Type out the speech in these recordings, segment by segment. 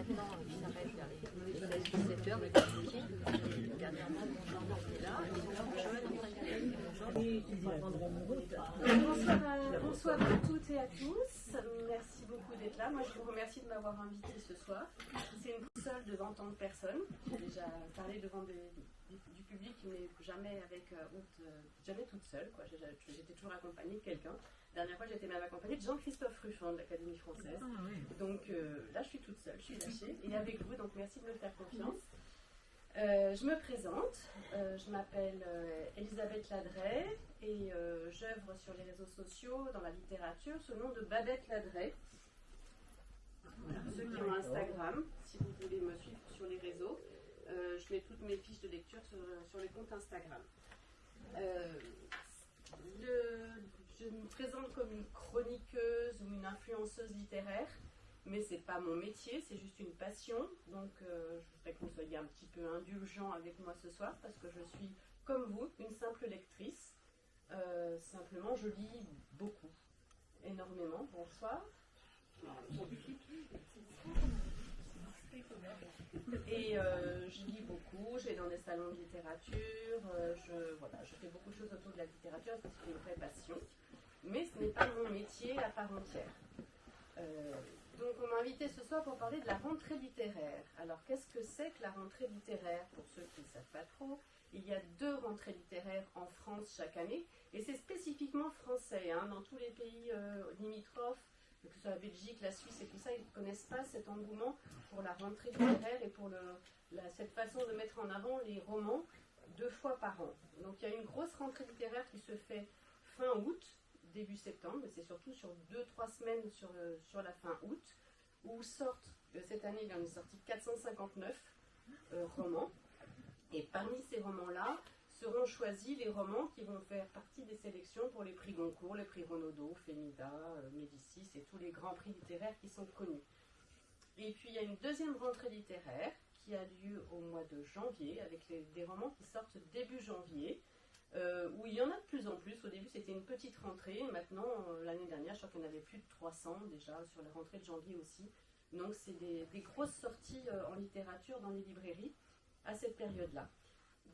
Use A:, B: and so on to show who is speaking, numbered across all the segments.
A: maintenant, il s'arrête vers les 16-17 heures, mais compliqué. Dernièrement, mon enfant est là, ils sont
B: bonsoir à toutes et à tous. Merci beaucoup d'être là. Moi, je vous remercie de m'avoir invité ce soir. C'est une seule devant tant de personnes. J'ai déjà parlé devant du public, mais jamais avec jamais toute seule. J'étais toujours accompagnée de quelqu'un. La dernière fois, j'étais même accompagnée de Jean-Christophe Ruffin de l'Académie française. Donc là, je suis toute seule, je suis lâchée. Et avec vous, donc merci de me faire confiance. Je me présente, je m'appelle Elisabeth Ladret et j'œuvre sur les réseaux sociaux, dans la littérature, sous le nom de Babette Ladret. Voilà, ceux qui ont Instagram, si vous voulez me suivre sur les réseaux, je mets toutes mes fiches de lecture sur les comptes Instagram. Je me présente comme une chroniqueuse ou une influenceuse littéraire. Mais ce n'est pas mon métier, c'est juste une passion. Donc je voudrais que vous soyez un petit peu indulgents avec moi ce soir, parce que je suis, comme vous, une simple lectrice. Simplement, je lis beaucoup, énormément. Bonsoir. Et je lis beaucoup, je vais dans des salons de littérature, je fais beaucoup de choses autour de la littérature, parce que c'est une vraie passion. Mais ce n'est pas mon métier à part entière. Donc on m'a invité ce soir pour parler de la rentrée littéraire. Alors qu'est-ce que c'est que la rentrée littéraire? Pour ceux qui ne savent pas trop, il y a 2 rentrées littéraires en France chaque année, et c'est spécifiquement français. Dans tous les pays limitrophes, que ce soit la Belgique, la Suisse et tout ça, ils ne connaissent pas cet engouement pour la rentrée littéraire et pour cette façon de mettre en avant les romans 2 fois par an. Donc il y a une grosse rentrée littéraire qui se fait fin août, début septembre, mais c'est surtout sur 2-3 semaines sur la fin août, où sortent, cette année il en est sorti 459 romans, et parmi ces romans-là seront choisis les romans qui vont faire partie des sélections pour les prix Goncourt, les prix Renaudot, Fémida, Médicis et tous les grands prix littéraires qui sont connus. Et puis il y a une deuxième rentrée littéraire qui a lieu au mois de janvier, avec des romans qui sortent début janvier, où il y en a de plus en plus. Au début c'était une petite rentrée, maintenant l'année dernière je crois qu'il y en avait plus de 300 déjà sur la rentrée de janvier aussi. Donc c'est des grosses sorties en littérature dans les librairies à cette période-là.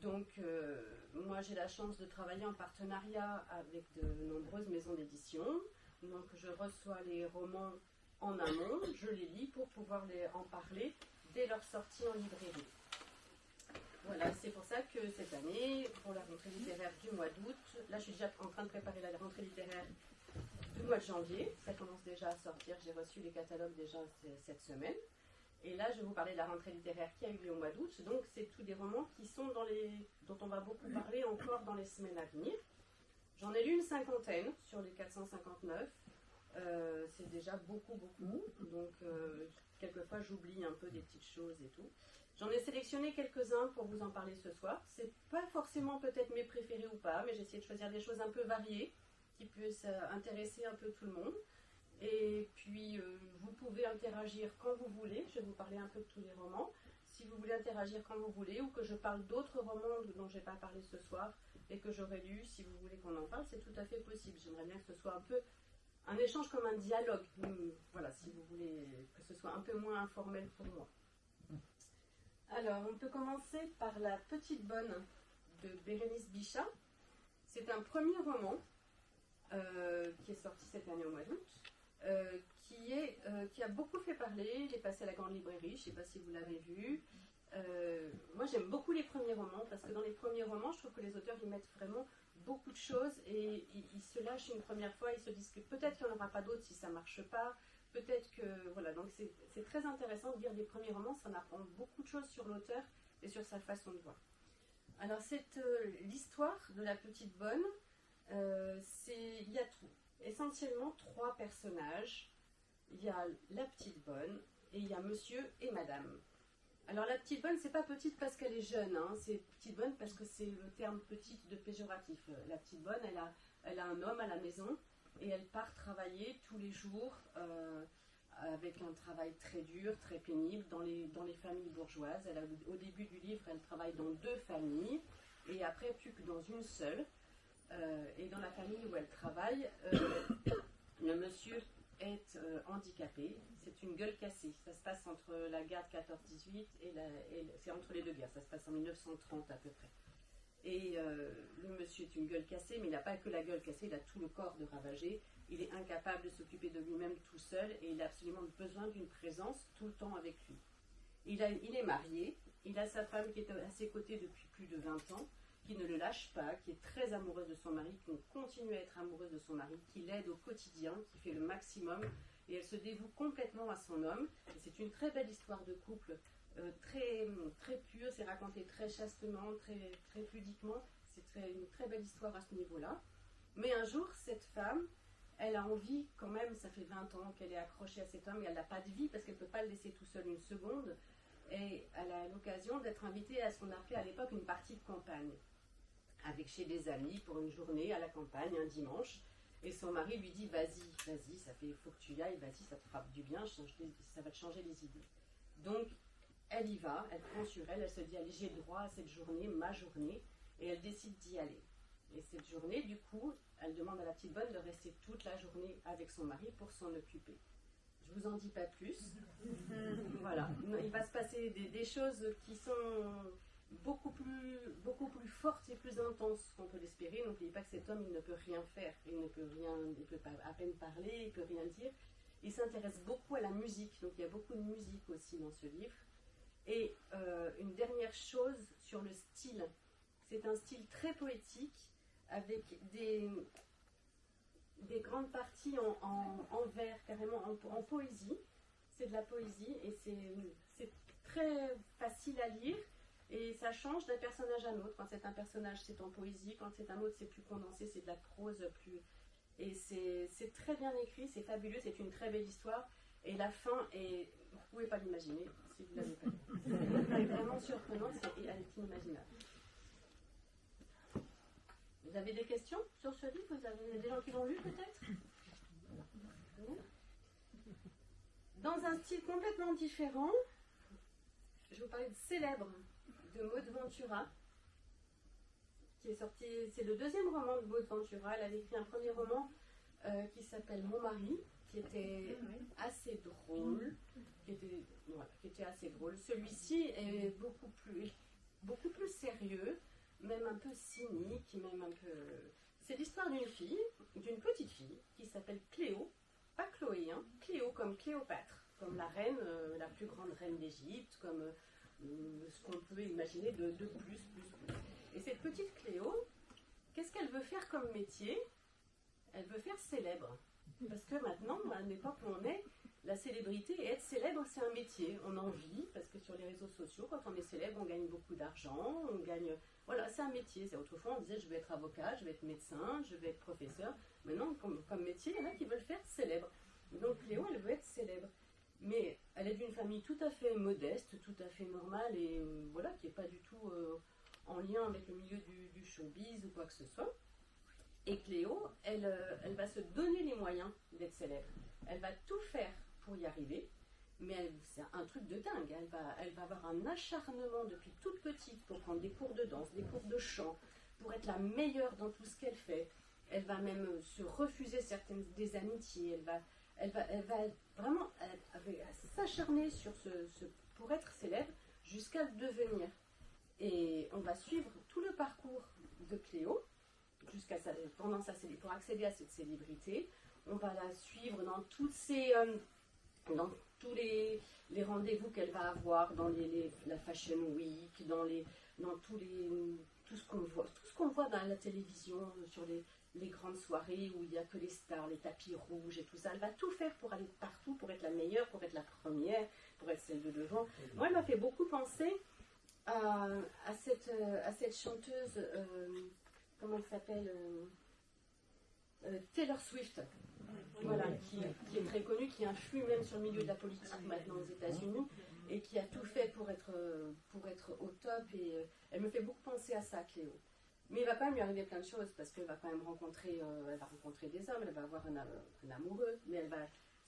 B: Donc moi j'ai la chance de travailler en partenariat avec de nombreuses maisons d'édition. Donc je reçois les romans en amont, je les lis pour pouvoir en parler dès leur sortie en librairie. Voilà, c'est pour ça que cette année, pour la rentrée littéraire du mois d'août, là je suis déjà en train de préparer la rentrée littéraire du mois de janvier, ça commence déjà à sortir, j'ai reçu les catalogues déjà cette semaine. Et là je vais vous parler de la rentrée littéraire qui a eu lieu au mois d'août, donc c'est tous des romans qui sont dont on va beaucoup parler encore dans les semaines à venir. J'en ai lu une 50aine sur les 459, c'est déjà beaucoup, donc quelquefois j'oublie un peu des petites choses et tout. J'en ai sélectionné quelques-uns pour vous en parler ce soir. C'est pas forcément peut-être mes préférés ou pas, mais j'ai essayé de choisir des choses un peu variées qui puissent intéresser un peu tout le monde. Et puis vous pouvez interagir quand vous voulez. Je vais vous parler un peu de tous les romans. Si vous voulez interagir quand vous voulez, ou que je parle d'autres romans dont je n'ai pas parlé ce soir et que j'aurais lu, si vous voulez qu'on en parle, c'est tout à fait possible. J'aimerais bien que ce soit un peu un échange comme un dialogue. Voilà, si vous voulez que ce soit un peu moins informel pour moi. Alors, on peut commencer par La Petite Bonne de Bérénice Bichat. C'est un premier roman qui est sorti cette année au mois d'août, qui a beaucoup fait parler. Il est passé à la grande librairie, je ne sais pas si vous l'avez vu. Moi, j'aime beaucoup les premiers romans, parce que dans les premiers romans, je trouve que les auteurs y mettent vraiment beaucoup de choses, et ils se lâchent une première fois, ils se disent que peut-être qu'il n'y en aura pas d'autres si ça ne marche pas. Peut-être que, voilà, donc c'est très intéressant de lire des premiers romans, ça en apprend beaucoup de choses sur l'auteur et sur sa façon de voir. Alors, l'histoire de La Petite Bonne, il y a essentiellement 3 personnages. Il y a la petite bonne, et il y a monsieur et madame. Alors, la petite bonne, c'est pas petite parce qu'elle est jeune, c'est petite bonne parce que c'est le terme petite de péjoratif. La petite bonne, elle a un homme à la maison, et elle part travailler tous les jours avec un travail très dur, très pénible dans les familles bourgeoises. Au début du livre, elle travaille dans 2 familles et après plus que dans une seule. Et dans la famille où elle travaille, le monsieur est handicapée. C'est une gueule cassée. Ça se passe entre la guerre de 14-18 et c'est entre les deux guerres. Ça se passe en 1930 à peu près. Et le monsieur est une gueule cassée, mais il n'a pas que la gueule cassée, il a tout le corps de ravagé. Il est incapable de s'occuper de lui-même tout seul et il a absolument besoin d'une présence tout le temps avec lui. Il est marié, il a sa femme qui est à ses côtés depuis plus de 20 ans, qui ne le lâche pas, qui est très amoureuse de son mari, qui continue à être amoureuse de son mari, qui l'aide au quotidien, qui fait le maximum et elle se dévoue complètement à son homme. Et c'est une très belle histoire de couple. Très, très pure, c'est raconté très chastement, très, très pudiquement. C'est une très belle histoire à ce niveau-là. Mais un jour, cette femme, elle a envie quand même, ça fait 20 ans qu'elle est accrochée à cet homme et elle n'a pas de vie parce qu'elle ne peut pas le laisser tout seul une seconde. Et elle a l'occasion d'être invitée à ce qu'on appelait à l'époque une partie de campagne, avec chez des amis pour une journée à la campagne, un dimanche. Et son mari lui dit, vas-y, faut que tu y ailles, vas-y, ça te fera du bien, ça va te changer les idées. Donc, elle y va, elle prend sur elle, elle se dit, allez, j'ai droit à cette journée, ma journée, et elle décide d'y aller. Et cette journée, du coup, elle demande à la petite bonne de rester toute la journée avec son mari pour s'en occuper. Je vous en dis pas plus. Voilà, il va se passer des choses qui sont beaucoup plus fortes et plus intenses qu'on peut l'espérer. N'oubliez pas que cet homme, il ne peut rien faire, il ne peut pas à peine parler, il peut rien dire. Il s'intéresse beaucoup à la musique, donc il y a beaucoup de musique aussi dans ce livre. Et une dernière chose sur le style. C'est un style très poétique avec des grandes parties en vers, carrément en poésie. C'est de la poésie et c'est très facile à lire et ça change d'un personnage à un autre. Quand c'est un personnage, c'est en poésie. Quand c'est un autre, c'est plus condensé, c'est de la prose plus... Et c'est très bien écrit, c'est fabuleux, c'est une très belle histoire. Et la fin est... Vous ne pouvez pas l'imaginer si vous ne l'avez pas lu. Elle est vraiment surprenante, elle est inimaginable. Vous avez des questions sur ce livre? Vous avez des gens qui l'ont lu peut-être? Dans un style complètement différent, je vais vous parler de Célèbre de Maud Ventura, qui est sorti, c'est le deuxième roman de Maud Ventura. Elle avait écrit un premier roman qui s'appelle Mon mari, qui était assez drôle, qui était assez drôle. Celui-ci est beaucoup plus sérieux, même un peu cynique, même un peu... C'est l'histoire d'une fille, d'une petite fille, qui s'appelle Cléo, pas Chloé, hein, Cléo comme Cléopâtre, comme la reine, la plus grande reine d'Égypte, comme ce qu'on peut imaginer de plus. Et cette petite Cléo, qu'est-ce qu'elle veut faire comme métier? Elle veut faire célèbre. Parce que maintenant, à l'époque où on est, la célébrité et être célèbre, c'est un métier. On en vit, parce que sur les réseaux sociaux, quand on est célèbre, on gagne beaucoup d'argent, on gagne... Voilà, c'est un métier. Autrefois, on disait, je vais être avocat, je vais être médecin, je vais être professeur. Maintenant, comme métier, il y en a qui veulent faire célèbre. Donc Cléo, elle veut être célèbre. Mais elle est d'une famille tout à fait modeste, tout à fait normale, et voilà, qui n'est pas du tout en lien avec le milieu du showbiz ou quoi que ce soit. Et Cléo, elle va se donner les moyens d'être célèbre. Elle va tout faire pour y arriver, mais c'est un truc de dingue. Elle va avoir un acharnement depuis toute petite pour prendre des cours de danse, des cours de chant, pour être la meilleure dans tout ce qu'elle fait. Elle va même se refuser des amitiés. Elle va vraiment s'acharner sur pour être célèbre jusqu'à le devenir. Et on va suivre tout le parcours de Cléo pour accéder à cette célébrité. On va la suivre dans dans tous les rendez-vous qu'elle va avoir, dans la Fashion Week, tout ce qu'on voit dans la télévision, sur les grandes soirées où il n'y a que les stars, les tapis rouges et tout ça. Elle va tout faire pour aller partout, pour être la meilleure, pour être la première, pour être celle de devant. Moi, elle m'a fait beaucoup penser à cette chanteuse, comment elle s'appelle, Taylor Swift. Voilà, qui est très connue, qui influe même sur le milieu de la politique maintenant aux États-Unis et qui a tout fait pour être au top. Et elle me fait beaucoup penser à ça, Cléo. Mais il va quand même lui arriver plein de choses parce qu'elle va quand même rencontrer des hommes, elle va avoir un amoureux, mais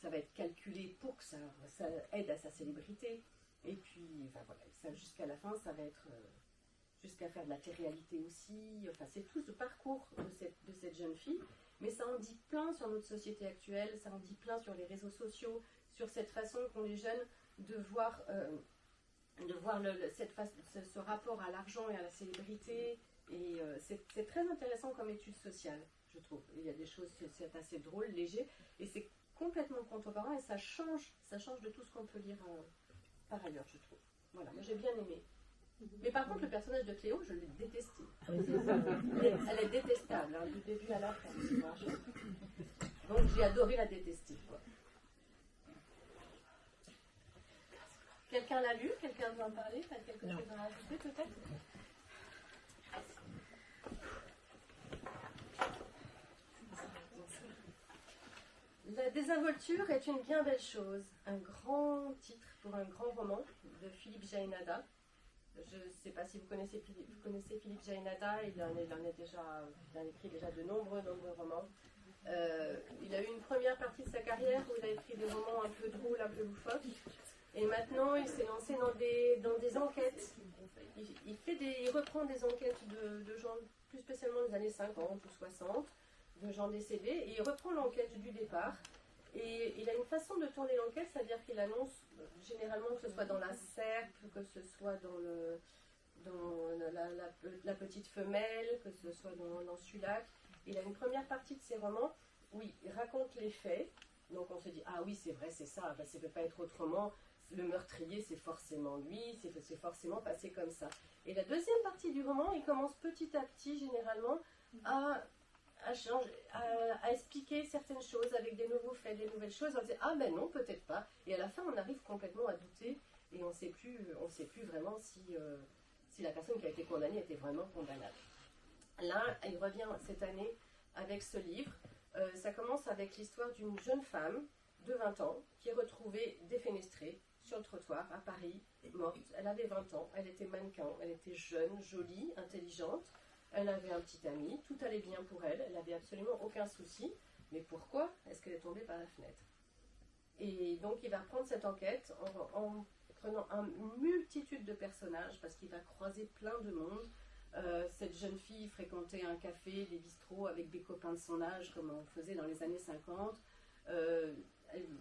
B: ça va être calculé pour que ça aide à sa célébrité. Et puis, enfin, voilà, jusqu'à la fin, ça va être jusqu'à faire de la télé-réalité aussi. Enfin, c'est tout ce parcours de cette jeune fille. mais ça en dit plein sur notre société actuelle, ça en dit plein sur les réseaux sociaux, sur cette façon qu'ont les jeunes de voir ce rapport à l'argent et à la célébrité. Et c'est très intéressant comme étude sociale, je trouve. Il y a des choses, c'est assez drôle, léger, et c'est complètement contemporain, et ça change de tout ce qu'on peut lire par ailleurs, je trouve. Voilà, moi j'ai bien aimé. Mais par contre, le personnage de Cléo, je l'ai détesté. Elle est détestable, hein, du début à la fin. Donc j'ai adoré la détester, quoi. Quelqu'un l'a lu? Quelqu'un veut en parler? T'as quelque chose à rajouter, peut-être? La désinvolture est une bien belle chose. Un grand titre pour un grand roman de Philippe Jaénada. Je ne sais pas si vous connaissez Philippe Jaénada, il a écrit déjà de nombreux romans. Il a eu une première partie de sa carrière où il a écrit des romans un peu drôles, un peu loufoques. Et maintenant, il s'est lancé dans des enquêtes. Il reprend des enquêtes de gens, plus spécialement des années 50 ou 60, de gens décédés, et il reprend l'enquête du départ. Et il a une façon de tourner l'enquête, c'est-à-dire qu'il annonce généralement que ce soit dans la serpe, que ce soit dans la petite femelle, que ce soit dans Sulac. Il a une première partie de ses romans où il raconte les faits. Donc on se dit, ah oui, c'est vrai, c'est ça, ben, ça ne peut pas être autrement. Le meurtrier, c'est forcément lui, c'est forcément passé comme ça. Et la deuxième partie du roman, il commence petit à petit, généralement, à expliquer certaines choses avec des nouveaux faits, des nouvelles choses. On se dit, ah ben non, peut-être pas. Et à la fin, on arrive complètement à douter et on ne sait plus vraiment si la personne qui a été condamnée était vraiment condamnable. Là, il revient cette année avec ce livre. Ça commence avec l'histoire d'une jeune femme de 20 ans qui est retrouvée défenestrée sur le trottoir à Paris, morte. Elle avait 20 ans, elle était mannequin, elle était jeune, jolie, intelligente. Elle avait un petit ami, tout allait bien pour elle, elle n'avait absolument aucun souci. Mais pourquoi est-ce qu'elle est tombée par la fenêtre? Et donc il va prendre cette enquête en prenant une multitude de personnages, parce qu'il va croiser plein de monde. Cette jeune fille fréquentait un café, des bistrots avec des copains de son âge, comme on faisait dans les années 50.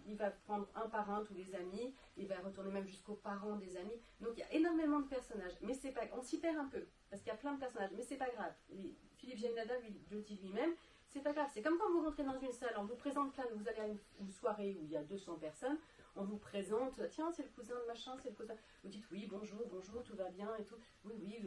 B: Il va prendre un par un tous les amis, il va retourner même jusqu'aux parents des amis. Donc il y a énormément de personnages, mais c'est pas, on s'y perd un peu, parce qu'il y a plein de personnages, mais c'est pas grave. Philippe Jaénada le dit lui-même, c'est pas grave. C'est comme quand vous rentrez dans une salle, on vous présente plein, vous allez à une soirée où il y a 200 personnes, on vous présente, tiens, c'est le cousin de machin, c'est le cousin. Vous dites oui, bonjour, tout va bien et tout. Oui,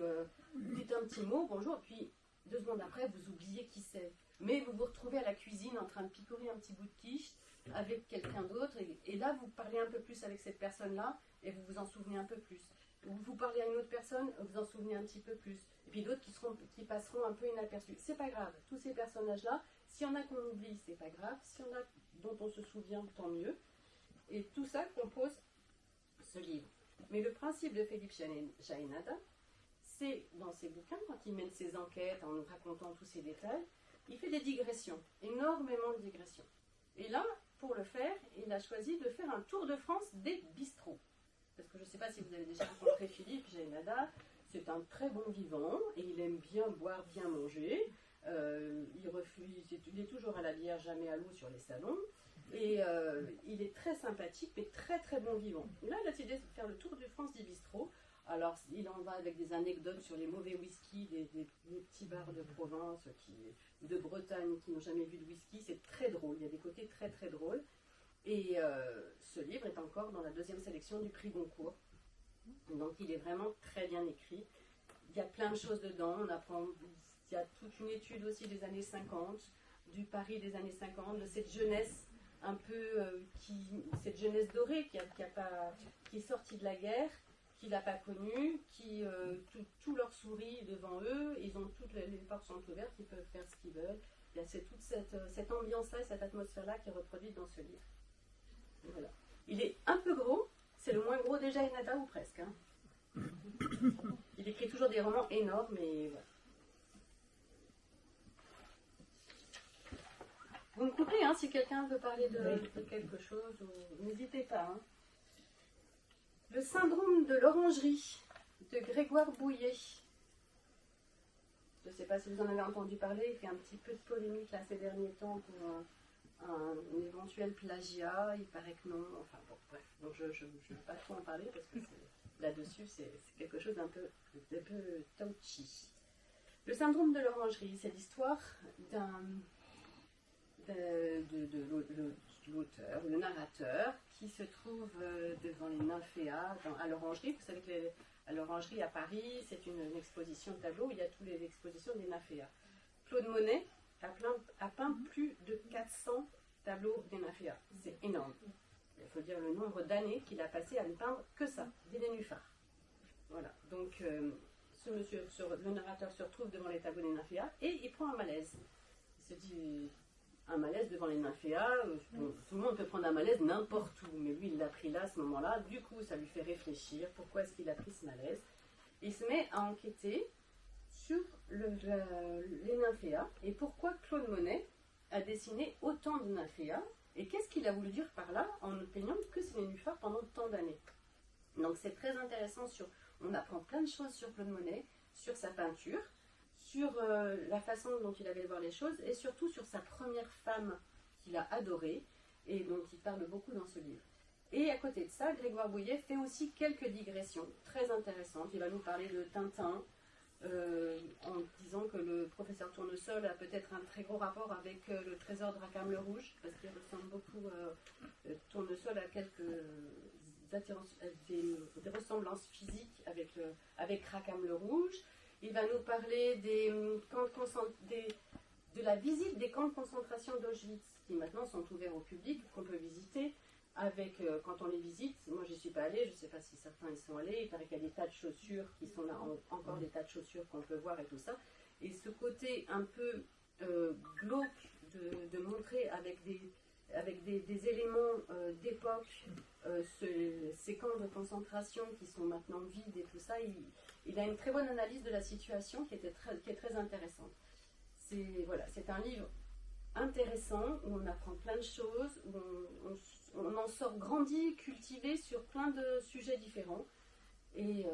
B: vous dites un petit mot, bonjour, puis 2 secondes après, vous oubliez qui c'est. Mais vous vous retrouvez à la cuisine en train de picorer un petit bout de quiche avec quelqu'un d'autre, et là, vous parlez un peu plus avec cette personne-là, et vous vous en souvenez un peu plus. Vous parlez à une autre personne, vous en souvenez un petit peu plus. Et puis d'autres qui passeront un peu inaperçus. C'est pas grave, tous ces personnages-là, s'il y en a qu'on oublie, c'est pas grave. S'il y en a dont on se souvient, tant mieux. Et tout ça compose ce livre. Mais le principe de Philippe Jaénada, c'est dans ses bouquins, quand il mène ses enquêtes en nous racontant tous ces détails, il fait des digressions, énormément de digressions. Et là, pour le faire, il a choisi de faire un tour de France des bistrots. Parce que je ne sais pas si vous avez déjà rencontré Philippe Jaénada, c'est un très bon vivant, et il aime bien boire, bien manger. Il est toujours à la bière, jamais à l'eau sur les salons. Et il est très sympathique, mais très très bon vivant. Là, il a décidé de faire le tour de France des bistrots. Alors, il en va avec des anecdotes sur les mauvais whisky, des petits bars de province, de Bretagne, qui n'ont jamais vu de whisky. C'est très drôle, il y a des côtés très très drôles. Et ce livre est encore dans la 2e sélection du prix Goncourt. Donc, il est vraiment très bien écrit. Il y a plein de choses dedans. On apprend, il y a toute une étude aussi des années 50, du Paris des années 50, de cette jeunesse un peu, cette jeunesse dorée qui est sortie de la guerre, qui l'a pas connue, qui tout leur sourit devant eux, ils ont toutes les portes sont ouvertes, ils peuvent faire ce qu'ils veulent. Il y a toute cette ambiance-là, cette atmosphère-là qui est reproduite dans ce livre. Voilà. Il est un peu gros, c'est le moins gros de Jaénada ou presque. Hein. Il écrit toujours des romans énormes, mais voilà. Vous me couperez hein, si quelqu'un veut parler de quelque chose, n'hésitez pas. Hein. Le syndrome de l'orangerie de Grégoire Bouillet. Je ne sais pas si vous en avez entendu parler, il fait un petit peu de polémique là, ces derniers temps pour un éventuel plagiat. Il paraît que non. Enfin bon, bref. Donc je ne veux pas trop en parler parce que là-dessus, c'est quelque chose d'un peu touchy. Le syndrome de l'orangerie, c'est l'histoire de l'auteur, le narrateur, qui se trouve devant les nymphéas à l'orangerie. Vous savez qu'à l'orangerie à Paris, c'est une exposition de tableaux où il y a toutes les expositions des nymphéas. Claude Monet a peint plus de 400 tableaux des nymphéas. C'est énorme. Il faut dire le nombre d'années qu'il a passé à ne peindre que ça, des nénuphars. Voilà. Donc, le narrateur se retrouve devant les tableaux des nymphéas et il prend un malaise. Il se dit, un malaise devant les nymphéas, tout le monde peut prendre un malaise n'importe où, mais lui il l'a pris là à ce moment-là, du coup ça lui fait réfléchir, pourquoi est-ce qu'il a pris ce malaise. Il se met à enquêter sur les nymphéas et pourquoi Claude Monet a dessiné autant de nymphéas et qu'est-ce qu'il a voulu dire par là en ne peignant que ces nénuphars pendant tant d'années. Donc c'est très intéressant, on apprend plein de choses sur Claude Monet, sur sa peinture, sur la façon dont il avait de voir les choses et surtout sur sa première femme qu'il a adorée et dont il parle beaucoup dans ce livre. Et à côté de ça, Grégoire Bouillet fait aussi quelques digressions très intéressantes. Il va nous parler de Tintin en disant que le professeur Tournesol a peut-être un très gros rapport avec le trésor de Rackham le Rouge parce qu'il ressemble beaucoup Tournesol à des ressemblances physiques avec Rackham le Rouge. Il va nous parler de la visite des camps de concentration d'Auschwitz, qui maintenant sont ouverts au public, qu'on peut visiter. Quand on les visite, moi j'y suis pas allée, je ne sais pas si certains y sont allés, il paraît qu'il y a des tas de chaussures qui sont là, encore des tas de chaussures qu'on peut voir et tout ça. Et ce côté un peu glauque de montrer avec des éléments d'époque ces camps de concentration qui sont maintenant vides et tout ça, il a une très bonne analyse de la situation qui est très intéressante. C'est un livre intéressant où on apprend plein de choses, où on en sort grandi, cultivé sur plein de sujets différents. Et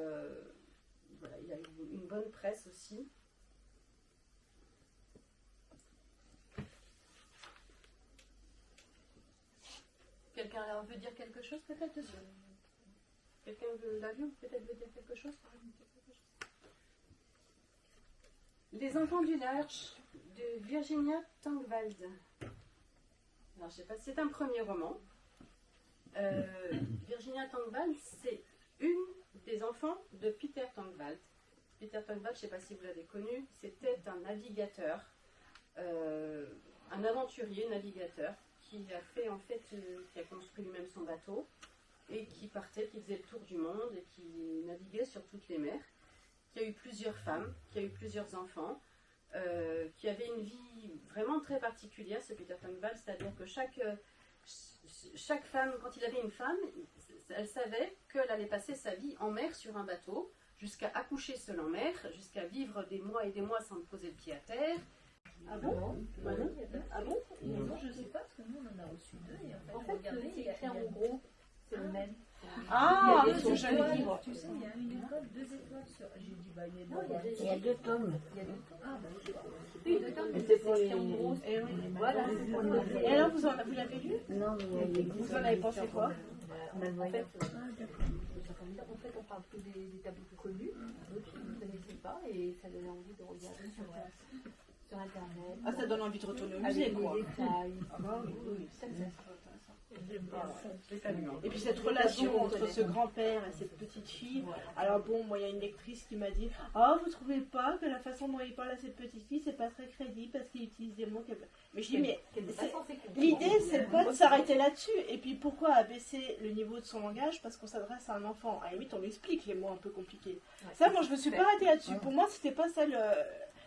B: voilà, il a une bonne presse aussi. Quelqu'un veut dire quelque chose peut-être dessus? Quelqu'un l'a vu, peut-être veut dire quelque chose? Les enfants du large de Virginia Tangwald. Alors je sais pas, c'est un premier roman. Virginia Tangwald, c'est une des enfants de Peter Tangwald. Peter Tangwald, je ne sais pas si vous l'avez connu, c'était un navigateur, un aventurier navigateur qui a construit lui-même son bateau et qui faisait le tour du monde et qui naviguait sur toutes les mers, qui a eu plusieurs femmes, qui a eu plusieurs enfants, qui avait une vie vraiment très particulière, ce Peter Tangwald, c'est-à-dire que chaque femme, quand il avait une femme, elle savait qu'elle allait passer sa vie en mer sur un bateau, jusqu'à accoucher seule en mer, jusqu'à vivre des mois et des mois sans poser le pied à terre. Ah bon? Ah bon?
A: Non, je ne sais pas, parce que nous on en a reçu deux, et en fait, regardez,
C: c'est écrit en gros, c'est le même.
B: Ah,
A: il y a
B: ce joli livre.
A: Tu sais, il y a une école, 2 étoiles sur. J'ai dit, bah,
C: Il y a 2 tomes.
A: Il y a 2 tomes. Ah, bah, je sais pas.
C: Oui, 2 tomes, mais c'est pour les...
A: Voilà, c'est pour les.
B: Et alors, vous l'avez lu?
C: Non, mais il existe.
B: Vous en avez pensé quoi?
C: Malvoyant.
A: En fait, on parle que des tableaux plus connus, d'autres que vous ne connaissez pas, et ça donne envie de regarder sur Internet.
B: Ah, ça donne envie de retourner au
A: Avec
B: musée,
A: les
B: quoi.
A: détails.
B: Oui,
A: Ça,
D: Et puis cette relation entre ce grand-père et cette petite fille. Alors bon, moi il y a une lectrice qui m'a dit « Oh, vous trouvez pas que la façon dont il parle à cette petite fille, c'est pas très crédible parce qu'il utilise des mots qu'elle... » Mais je dis « Mais l'idée, c'est pas de s'arrêter là-dessus. Et puis pourquoi abaisser le niveau de son langage parce qu'on s'adresse à un enfant? À la limite, on lui explique les mots un peu compliqués. Ça, moi je me suis pas arrêtée là-dessus. Pour moi, c'était pas ça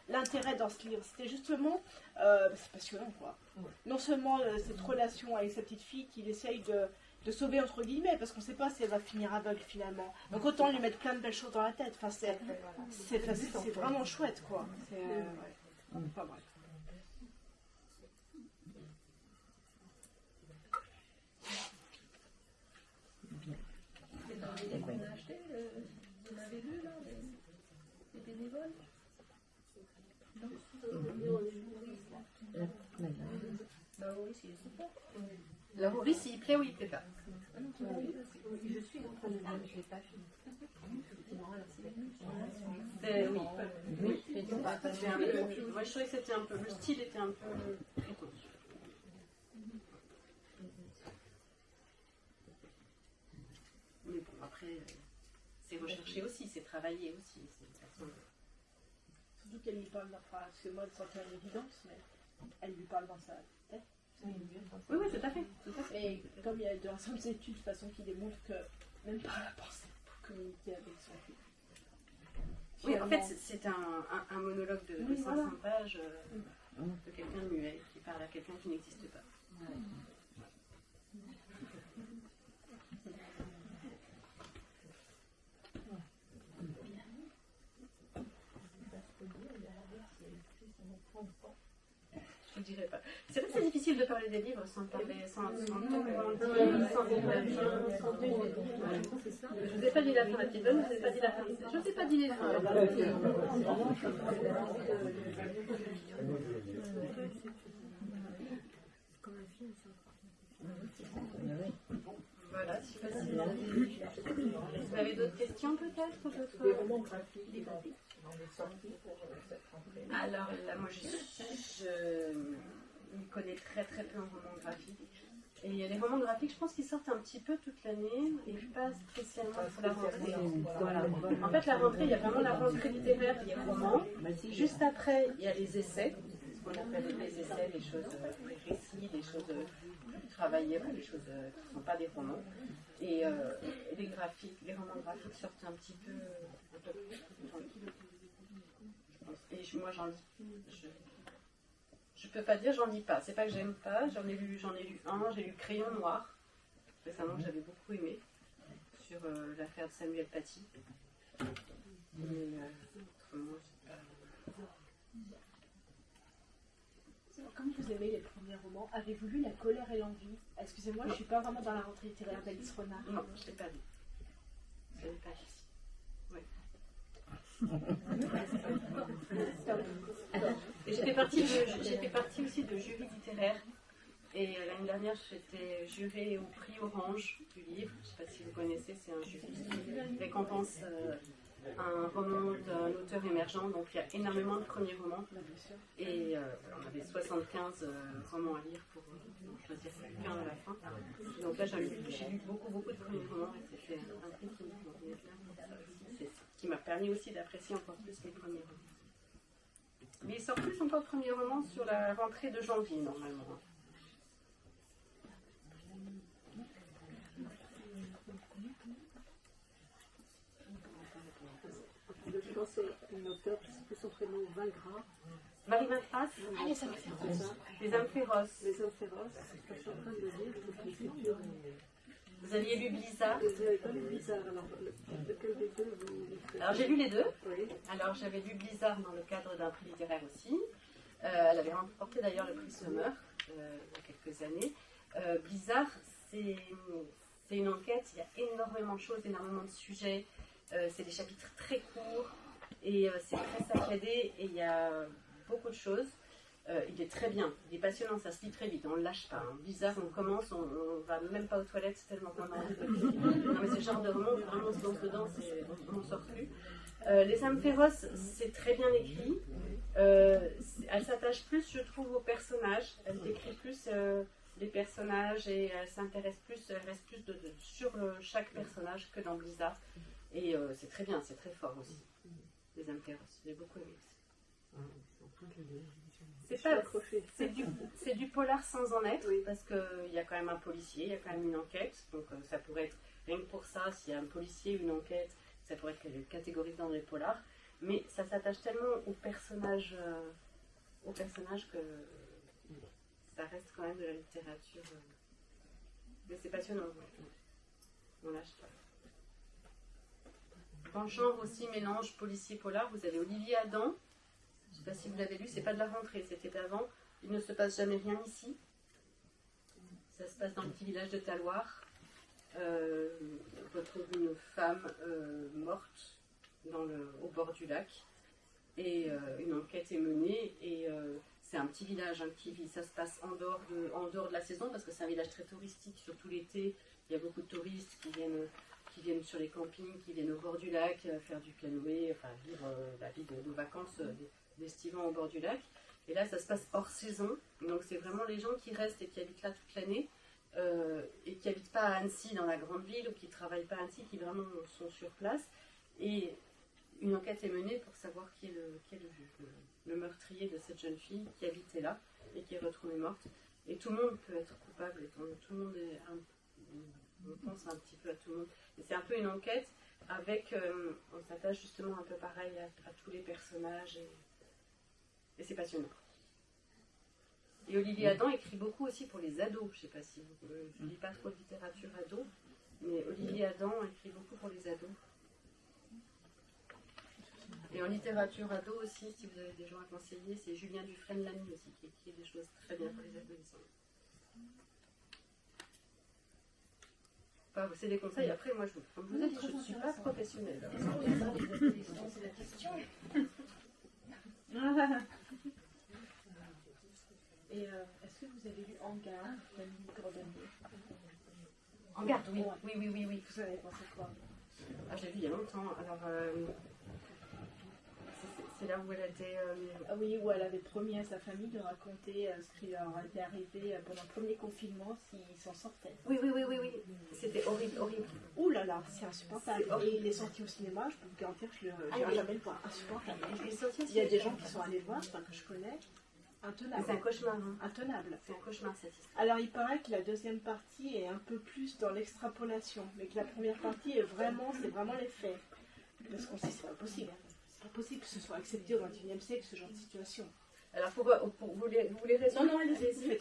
D: l'intérêt dans ce livre, c'était justement, c'est passionnant quoi. Non seulement cette relation avec sa petite fille qu'il essaye de sauver entre guillemets, parce qu'on ne sait pas si elle va finir aveugle finalement. Donc autant lui mettre plein de belles choses dans la tête. Enfin, c'est vraiment chouette quoi. Enfin bref.
A: On a acheté, vous en avez lu là, les bénévoles?
B: La Maurice, il plaît ou il plaît pas?
A: Je suis en train de le je l'ai pas fini. Effectivement, alors c'est
B: Oui. C'était un peu- Moi, je trouvais que c'était un peu. Le style était un peu prétentieux. Mais bon, après, c'est recherché aussi, c'est travaillé aussi.
D: Surtout qu'elle lui parle d'un phrase, parce que moi, elle sentait une évidence, mais elle lui parle dans sa tête.
B: Oui, tout à fait.
D: Et comme il y a de récentes études de façon qui démontrent que même par la pensée, pour communiquer avec son fils.
B: Oui, en fait, c'est un monologue de 500 pages de quelqu'un de muet qui parle à quelqu'un qui n'existe pas. Je ne dirais pas. C'est vrai que c'est difficile de parler des livres sans parler, sans tout grandir, sans développer. Je vous ai pas dit la fin, la petite bonne, je vous ai pas dit la fin. Je vous ai pas dit les fins. Voilà, je sais pas si vous avez d'autres questions peut-être?
C: Des romans graphiques dans les sorties pour cette rentrée.
B: Alors là, moi je connais très très peu en romans graphiques. Et les romans graphiques, je pense qu'ils sortent un petit peu toute l'année et pas spécialement pour la rentrée. Voilà. En fait, la rentrée, il y a vraiment la rentrée littéraire, les romans. Juste après, il y a les essais, ce qu'on appelle les essais, les choses, les récits, les choses travaillées, les choses qui ne sont pas des romans. Et les graphiques, les romans graphiques sortent un petit peu tranquille. Et moi, j'en lis. Je peux pas dire j'en lis pas. C'est pas que j'aime pas. J'en ai lu un. J'ai lu Crayon Noir récemment que j'avais beaucoup aimé sur l'affaire de Samuel Paty. Mais autrement,
D: Comme vous aimez les premiers romans, avez-vous lu La colère et l'envie? Excusez-moi, je suis pas vraiment dans la rentrée littéraire d'Alice Renard.
B: non, je l'ai pas lu. Je l'ai pas lu. Oui. Et j'étais partie aussi de jury littéraire. Et l'année dernière, j'étais jurée au prix Orange du livre. Je ne sais pas si vous connaissez, c'est un jury qui récompense un roman d'un auteur émergent. Donc il y a énormément de premiers romans. Et on avait 75 romans à lire pour choisir qu'un à la fin. Donc là, j'ai lu beaucoup de premiers romans. Et c'était un prix qui me convenait bien. C'est ça qui m'a permis aussi d'apprécier encore plus les premiers romans. Mais il sort plus encore de premiers romans sur la rentrée de janvier, normalement.
E: Je pense que c'est une auteure, je ne sais plus son prénom, Vingra.
B: Marie Mafras.
D: Ah, les âmes féroces.
B: Les âmes féroces.
E: Les hommes féroces. Je suis en train de le lire, je trouve que l'écriture
B: Vous aviez lu Blizzard?
E: Vous n'avez pas lu Blizzard, alors lequel des deux vous faites?
B: Alors j'ai lu les deux.
E: Oui.
B: Alors j'avais lu Blizzard dans le cadre d'un prix littéraire aussi. Elle avait remporté d'ailleurs le prix Summer il y a quelques années. Blizzard, c'est une enquête, il y a énormément de choses, énormément de sujets. C'est des chapitres très courts et c'est très saccadé et il y a beaucoup de choses. Il est très bien, il est passionnant, ça se lit très vite, on ne le lâche pas. Hein. Bizarre, on commence, on ne va même pas aux toilettes, c'est tellement qu'on a envie de lire. Non mais ce genre de roman, vraiment on se lance dedans, on n'en sort plus. Les âmes féroces, c'est très bien écrit. Elle s'attache plus, je trouve, aux personnages. Elle décrit plus les personnages et elle s'intéresse plus, elle reste plus sur chaque personnage que dans Blizzard. Et c'est très bien, c'est très fort aussi. Les âmes féroces, j'ai beaucoup aimé aussi. C'est du polar sans en être, parce qu'il y a quand même un policier, il y a quand même une enquête, donc ça pourrait être, rien que pour ça, s'il y a un policier, une enquête, ça pourrait être catégorisé dans les polars, mais ça s'attache tellement aux personnages que ça reste quand même de la littérature. Mais c'est passionnant, on lâche pas. Dans le genre aussi mélange policier-polar, vous avez Olivier Adam. Je ne sais pas si vous l'avez lu, c'est pas de la rentrée, c'était d'avant. Il ne se passe jamais rien ici. Ça se passe dans le petit village de Taloir. On retrouve une femme morte au bord du lac. Et une enquête est menée et c'est un petit village qui vit, ça se passe en dehors de la saison parce que c'est un village très touristique, surtout l'été. Il y a beaucoup de touristes qui viennent sur les campings, qui viennent au bord du lac faire du canoë, enfin vivre la vie de vacances d'estivants au bord du lac. Et là, ça se passe hors saison, donc c'est vraiment les gens qui restent et qui habitent là toute l'année et qui n'habitent pas à Annecy dans la grande ville ou qui ne travaillent pas à Annecy, qui vraiment sont sur place. Et une enquête est menée pour savoir qui est le meurtrier de cette jeune fille qui habitait là et qui est retrouvée morte. Et tout le monde peut être coupable, et tout le monde on pense un petit peu à tout le monde. Et c'est un peu une enquête avec, on s'attache justement un peu pareil à tous les personnages et c'est passionnant. Et Olivier Adam écrit beaucoup aussi pour les ados. Je ne sais pas si je ne lis pas trop de littérature ado, mais Olivier Adam écrit beaucoup pour les ados. Et en littérature ado aussi, si vous avez des gens à conseiller, c'est Julien Dufresne-Lamy aussi, qui écrit des choses très bien pour les adolescents. Enfin, c'est des conseils. Après, moi, comme je vous ai dit, je ne suis pas professionnelle.
A: C'est la question.
D: Et est-ce que vous avez lu En garde d'Amélie Cordonnier?
B: En garde, oui. Oui.
D: Vous avez pensé quoi?
B: Ah, je l'ai lu il y a longtemps. Alors, c'est là où elle était...
D: Oui, où elle avait promis à sa famille de raconter ce qui leur était arrivé pendant le premier confinement s'ils s'en sortaient.
B: Oui. C'était horrible.
D: Ouh là là, c'est insupportable. Et il est sorti au cinéma, je peux vous garantir que je n'irai jamais le voir. Insupportable. Il y a des gens qui sont allés le voir, enfin que je connais. Intenable.
B: C'est un cauchemar. Hein.
D: Intenable.
B: C'est un cauchemar cette histoire.
D: Alors il paraît que la deuxième partie est un peu plus dans l'extrapolation, mais que la première partie est vraiment, c'est vraiment les faits. Parce qu'on sait que c'est pas possible. C'est pas possible que ce soit accepté au XXIe siècle, ce genre de situation.
B: Alors pour vous voulez résumer?
D: Non, allez-y.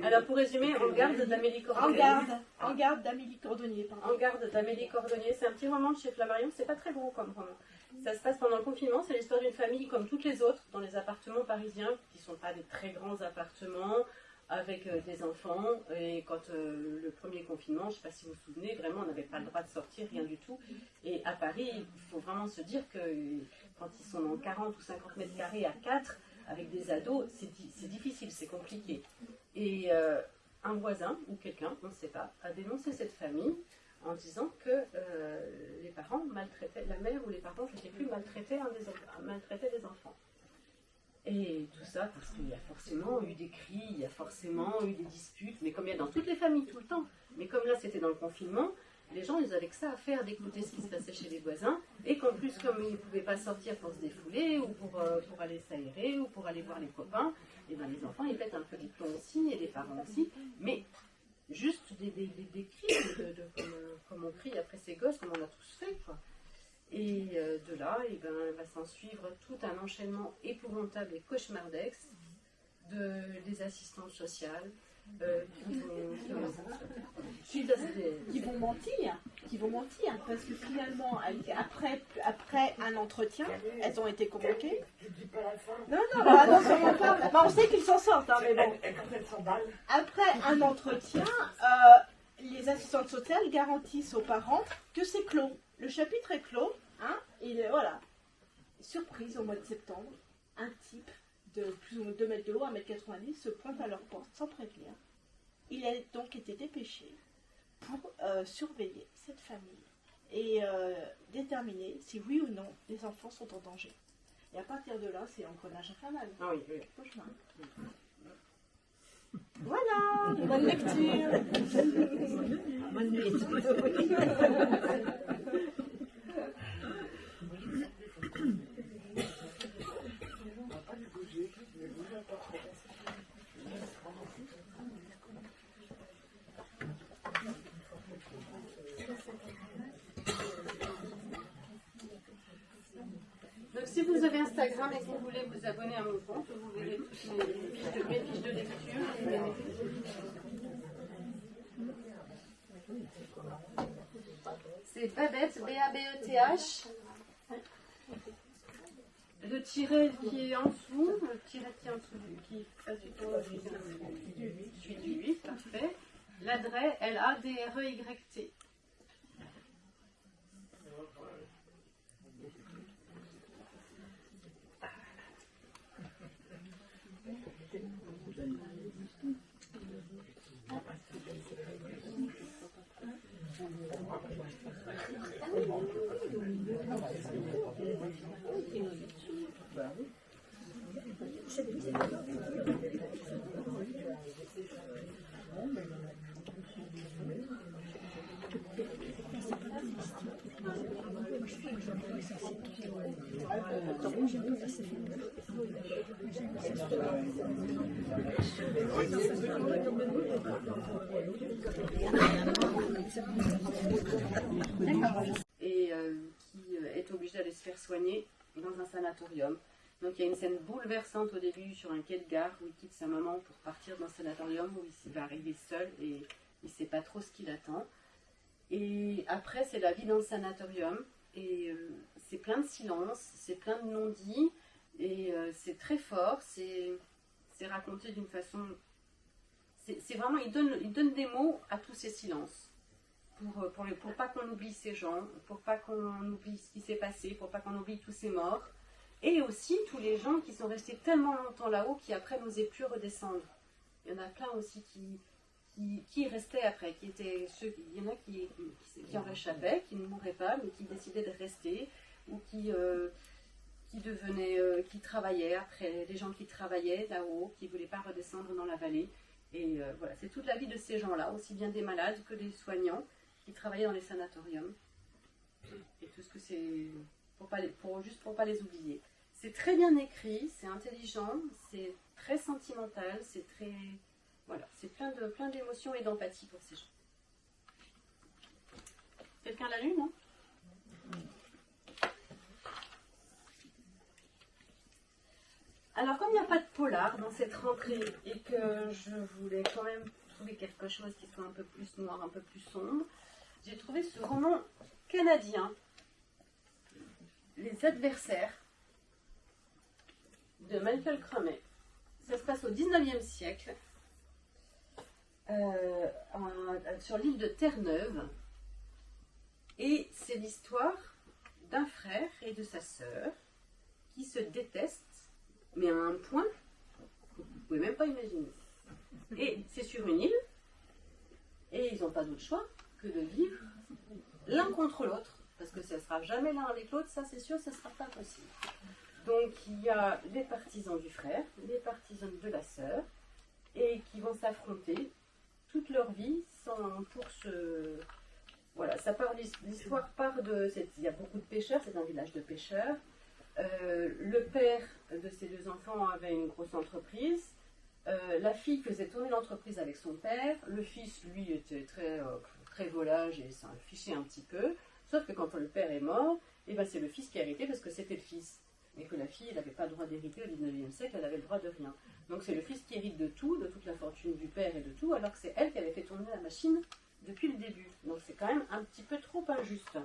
B: Alors pour résumer, En garde d'Amélie Cordonnier.
D: En garde d'Amélie Cordonnier, pardon.
B: En garde d'Amélie Cordonnier, c'est un petit roman de chez Flammarion, c'est pas très gros comme roman. Ça se passe pendant le confinement, c'est l'histoire d'une famille comme toutes les autres, dans les appartements parisiens, qui ne sont pas des très grands appartements, avec des enfants. Et quand le premier confinement, je ne sais pas si vous vous souvenez, vraiment on n'avait pas le droit de sortir, rien du tout. Et à Paris, il faut vraiment se dire que quand ils sont dans 40 ou 50 mètres carrés à 4, avec des ados, c'est difficile, c'est compliqué. Et un voisin, ou quelqu'un, on ne sait pas, a dénoncé cette famille en disant que les parents maltraitaient, la mère ou les parents, je ne sais plus, maltraitaient des enfants. Et tout ça parce qu'il y a forcément eu des cris, il y a forcément eu des disputes, mais comme il y a dans toutes les familles tout le temps. Mais comme là c'était dans le confinement, les gens ils avaient que ça à faire d'écouter ce qui se passait chez les voisins, et qu'en plus comme ils ne pouvaient pas sortir pour se défouler, ou pour aller s'aérer, ou pour aller voir les copains, et ben les enfants ils pètent un peu les plombs aussi, et les parents aussi, mais juste des cris, comme on crie après ces gosses, comme on a tous fait, quoi. Et de là, et ben, va s'en suivre tout un enchaînement épouvantable et cauchemardesque des assistantes sociales
D: qui vont mentir, parce que finalement, après un entretien, elles ont été convoquées. Non, sûrement pas. On sait qu'ils s'en sortent, hein, mais bon. Après un entretien, les assistantes sociales garantissent aux parents que c'est clos. Le chapitre est clos, hein, et voilà. Surprise, au mois de septembre, un type de plus ou moins 2 mètres de haut, 1,90 m, se pointe à leur porte sans prévenir. Il a donc été dépêché pour surveiller cette famille et déterminer si oui ou non les enfants sont en danger. Et à partir de là, c'est engrenage infernal.
B: Ah oui.
D: Cauchemar. Voilà, bonne lecture.
E: Bonne nuit.
B: Donc si vous avez Instagram et que vous voulez vous abonner à mon compte, vous verrez toutes mes fiches de lecture. C'est Babette, B-A-B-E-T-H. Le tiret qui est en dessous, le tiret qui est en dessous, qui passe du tour du 8, parfait. L'adresse, L-A-D-R-E-Y-T. Et qui est obligé d'aller se faire soigner dans un sanatorium. Donc il y a une scène bouleversante au début sur un quai de gare où il quitte sa maman pour partir dans un sanatorium où il va arriver seul et il ne sait pas trop ce qu'il attend. Et après c'est la vie dans le sanatorium et c'est plein de silence, c'est plein de non-dits et c'est très fort, c'est raconté d'une façon... C'est vraiment, il donne des mots à tous ces silences. Pour pas qu'on oublie ces gens, pour pas qu'on oublie ce qui s'est passé, pour pas qu'on oublie tous ces morts. Et aussi tous les gens qui sont restés tellement longtemps là-haut qui après n'osaient plus redescendre. Il y en a plein aussi qui restaient après, qui étaient ceux, il y en a qui en réchappaient, qui ne mouraient pas, mais qui décidaient de rester, ou qui travaillaient après, les gens qui travaillaient là-haut, qui ne voulaient pas redescendre dans la vallée. Et voilà, c'est toute la vie de ces gens-là, aussi bien des malades que des soignants, qui travaillaient dans les sanatoriums. Et tout ce que c'est... juste pour pas les oublier. C'est très bien écrit, c'est intelligent, c'est très sentimental, c'est très... Voilà, c'est plein d'émotions et d'empathie pour ces gens. Quelqu'un l'a lu, non? Alors, comme il n'y a pas de polar dans cette rentrée et que je voulais quand même trouver quelque chose qui soit un peu plus noir, un peu plus sombre, j'ai trouvé ce roman canadien, Les Adversaires, de Michael Crumey. Ça se passe au 19e siècle, sur l'île de Terre-Neuve. Et c'est l'histoire d'un frère et de sa sœur qui se détestent, mais à un point que vous ne pouvez même pas imaginer. Et c'est sur une île, et ils n'ont pas d'autre choix que de vivre l'un contre l'autre, parce que ça ne sera jamais l'un avec l'autre, ça c'est sûr, ça ne sera pas possible. Donc il y a les partisans du frère, les partisans de la sœur, et qui vont s'affronter toute leur vie pour se... Voilà, l'histoire part de... Il y a beaucoup de pêcheurs, c'est un village de pêcheurs. Le père de ces deux enfants avait une grosse entreprise. La fille faisait tourner l'entreprise avec son père. Le fils, lui, était très volage et s'en fichait un petit peu. Sauf que quand le père est mort, eh ben, c'est le fils qui a hérité parce que c'était le fils. Mais que la fille, elle n'avait pas le droit d'hériter au 19e siècle, elle avait le droit de rien. Donc c'est le fils qui hérite de tout, de toute la fortune du père et de tout, alors que c'est elle qui avait fait tourner la machine depuis le début. Donc c'est quand même un petit peu trop injuste.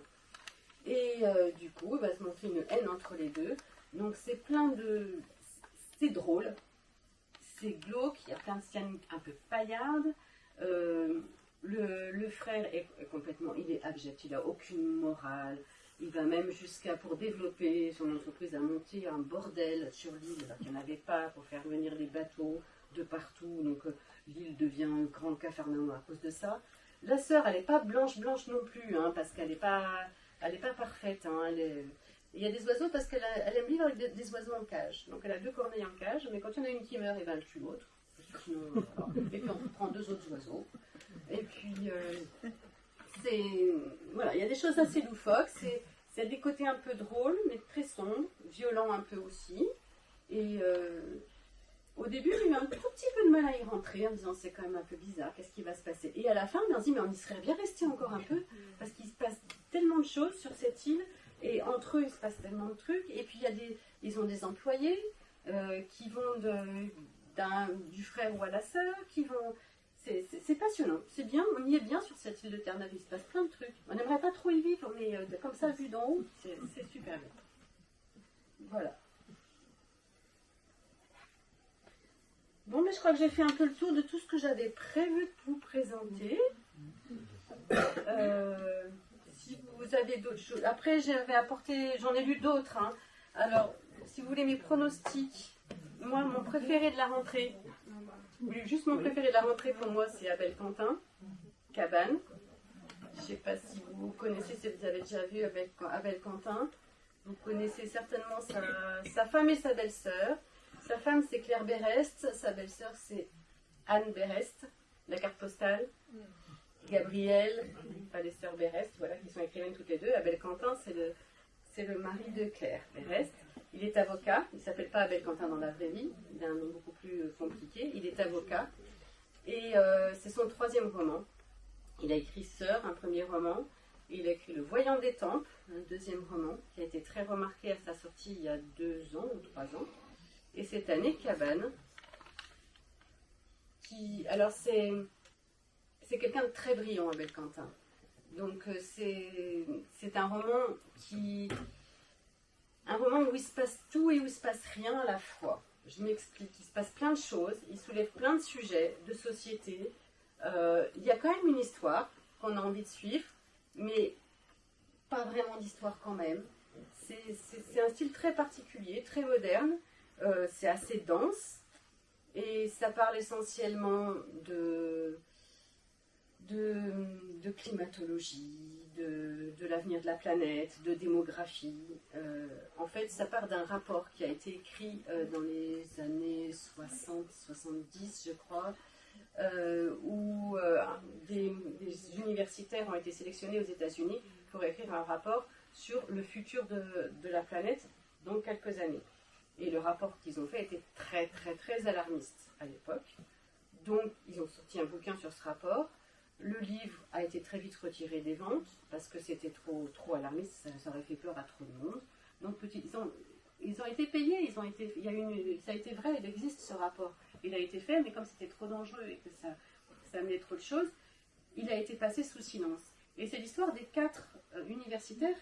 B: Et du coup, il va se montrer une haine entre les deux. Donc c'est c'est drôle, c'est glauque, il y a plein de scènes un peu paillardes. Le frère est complètement, il est abject, il n'a aucune morale. Il va même jusqu'à, pour développer son entreprise, à monter un bordel sur l'île, alors qu'il n'y en avait pas, pour faire venir des bateaux de partout. Donc l'île devient un grand Capharnaüm à cause de ça. La sœur, elle n'est pas blanche non plus, hein, parce qu'elle n'est pas parfaite. Hein, il y a des oiseaux parce qu'elle aime vivre avec des oiseaux en cage. Donc elle a 2 corneilles en cage, mais quand il y en a une qui meurt, et ben elle tue l'autre. Et puis on prend 2 autres oiseaux. Et puis voilà, il y a des choses assez loufoques. C'est des côtés un peu drôles, mais très sombres, violents un peu aussi. Et au début, j'ai eu un tout petit peu de mal à y rentrer en me disant c'est quand même un peu bizarre, qu'est-ce qui va se passer? Et à la fin, on se dit mais on y serait bien resté encore un peu parce qu'il se passe tellement de choses sur cette île et entre eux, il se passe tellement de trucs. Et puis ils ont des employés qui vont du frère ou à la sœur, qui vont... C'est passionnant, c'est bien, on y est bien sur cette île de Terre-Neuve, il se passe plein de trucs. On n'aimerait pas trop y vivre, mais comme ça, vu d'en haut, c'est super bien. Voilà. Bon, mais je crois que j'ai fait un peu le tour de tout ce que j'avais prévu de vous présenter. Si vous avez d'autres choses... Après, j'en ai lu d'autres. Hein. Alors, si vous voulez mes pronostics, moi, mon préféré de la rentrée... Juste mon préféré de la rentrée pour moi, c'est Abel Quentin, Cabane. Je ne sais pas si vous connaissez, si vous avez déjà vu Abel Quentin. Vous connaissez certainement sa femme et sa belle-sœur. Sa femme, c'est Claire Berest. Sa belle-sœur, c'est Anne Berest. La carte postale. Gabrielle, enfin les sœurs Berest, voilà, qui sont écrivaines toutes les deux. Abel Quentin, c'est le mari de Claire Berest. Il est avocat. Il ne s'appelle pas Abel Quentin dans la vraie vie. Il a un nom beaucoup plus compliqué. Il est avocat. Et c'est son 3e roman. Il a écrit Sœur, un premier roman. Il a écrit Le Voyant des Tempes, un 2e roman, qui a été très remarqué à sa sortie il y a 2 ans ou 3 ans. Et cette année, Cabane, alors c'est quelqu'un de très brillant, Abel Quentin. Donc c'est un roman où il se passe tout et où il se passe rien à la fois. Je m'explique, il se passe plein de choses, il soulève plein de sujets, de société. Il y a quand même une histoire qu'on a envie de suivre, mais pas vraiment d'histoire quand même. C'est un style très particulier, très moderne, c'est assez dense, et ça parle essentiellement de climatologie, de l'avenir de la planète, de démographie. En fait, ça part d'un rapport qui a été écrit dans les années 60-70, je crois, où des universitaires ont été sélectionnés aux États-Unis pour écrire un rapport sur le futur de la planète dans quelques années. Et le rapport qu'ils ont fait était très, très, très alarmiste à l'époque. Donc, ils ont sorti un bouquin sur ce rapport. Le livre a été très vite retiré des ventes parce que c'était trop alarmiste, ça aurait fait peur à trop de monde. Donc ils ont été payés, ça a été vrai, il existe ce rapport. Il a été fait, mais comme c'était trop dangereux et que ça amenait trop de choses, il a été passé sous silence. Et c'est l'histoire des 4 universitaires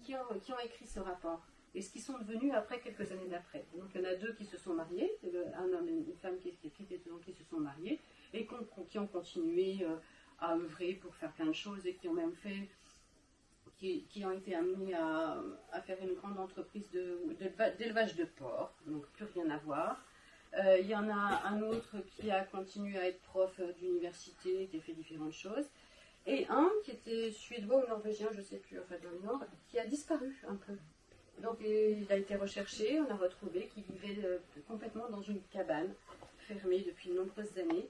B: qui ont écrit ce rapport et ce qu'ils sont devenus après, quelques années d'après. Donc il y en a 2 qui se sont mariés, un homme et une femme qui se sont mariés et qui ont continué à œuvrer pour faire plein de choses et qui ont même fait, qui ont été amenés à faire une grande entreprise d'élevage de porcs, donc plus rien à voir. Il y en a un autre qui a continué à être prof d'université, qui a fait différentes choses, et un qui était suédois ou norvégien, je ne sais plus, enfin dans le Nord, qui a disparu un peu. Donc il a été recherché, on a retrouvé qu'il vivait complètement dans une cabane, fermée depuis de nombreuses années,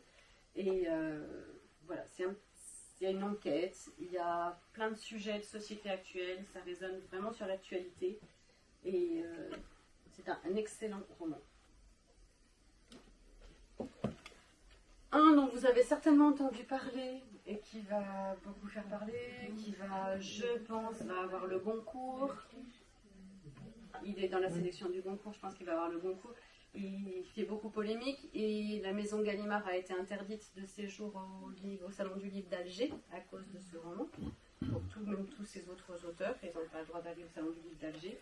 B: et voilà, il y a une enquête, il y a plein de sujets de société actuelle, ça résonne vraiment sur l'actualité, et c'est un excellent roman. Un dont vous avez certainement entendu parler, et qui va beaucoup faire parler, qui va, je pense, va avoir le Goncourt. Il est dans la sélection du Goncourt, je pense qu'il va avoir le Goncourt. Il fait beaucoup polémique et la maison Gallimard a été interdite de séjour au Salon du Livre d'Alger à cause de ce roman. Pour même tous ces autres auteurs, ils n'ont pas le droit d'aller au Salon du Livre d'Alger.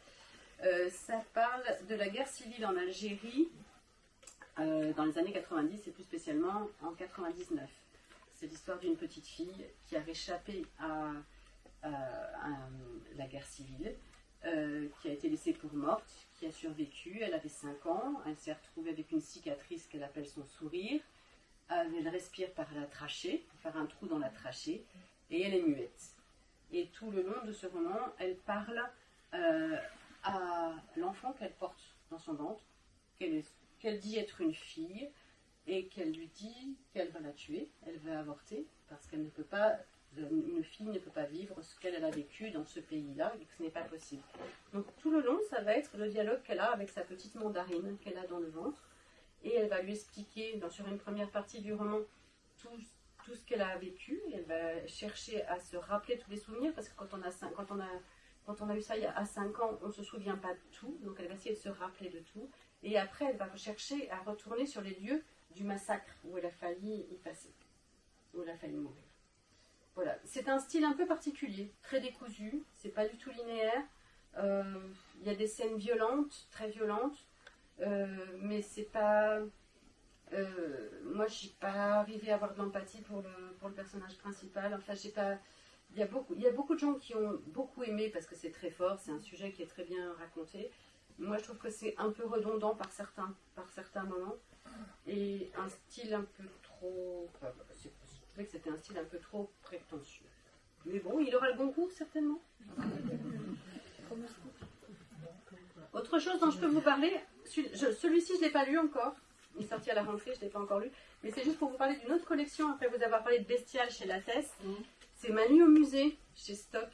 B: Ça parle de la guerre civile en Algérie dans les années 90 et plus spécialement en 99. C'est l'histoire d'une petite fille qui a réchappé à la guerre civile, qui a été laissée pour morte, qui a survécu. Elle avait 5 ans, elle s'est retrouvée avec une cicatrice qu'elle appelle son sourire. Elle respire par la trachée, pour faire un trou dans la trachée, et elle est muette. Et tout le long de ce roman, elle parle à l'enfant qu'elle porte dans son ventre, qu'elle dit être une fille, et qu'elle lui dit qu'elle va la tuer, elle va avorter, parce qu'elle ne peut pas, une fille ne peut pas vivre ce qu'elle a vécu dans ce pays-là, et que ce n'est pas possible. Donc tout le long, ça va être le dialogue qu'elle a avec sa petite mandarine qu'elle a dans le ventre, et elle va lui expliquer, sur une première partie du roman, tout ce qu'elle a vécu, et elle va chercher à se rappeler tous les souvenirs, parce que quand on a eu ça à 5 ans, on ne se souvient pas de tout, donc elle va essayer de se rappeler de tout, et après elle va chercher à retourner sur les lieux du massacre où elle a failli y passer, où elle a failli mourir. Voilà, c'est un style un peu particulier, très décousu, c'est pas du tout linéaire, il y a des scènes violentes, très violentes, mais c'est pas... moi je suis pas arrivée à avoir de l'empathie pour le personnage principal, enfin j'ai pas... Il y a beaucoup de gens qui ont beaucoup aimé parce que c'est très fort, c'est un sujet qui est très bien raconté. Moi je trouve que c'est un peu redondant par certains moments, et un style un peu trop... je trouvais que c'était un style un peu trop prétentieux. Mais bon, il aura le Goncourt certainement. Autre chose dont je peux vous parler, celui-ci je ne l'ai pas lu encore, il est sorti à la rentrée, je ne l'ai pas encore lu, mais c'est juste pour vous parler d'une autre collection, après vous avoir parlé de Bestial chez Lattès. C'est Ma nuit au musée, chez Stock.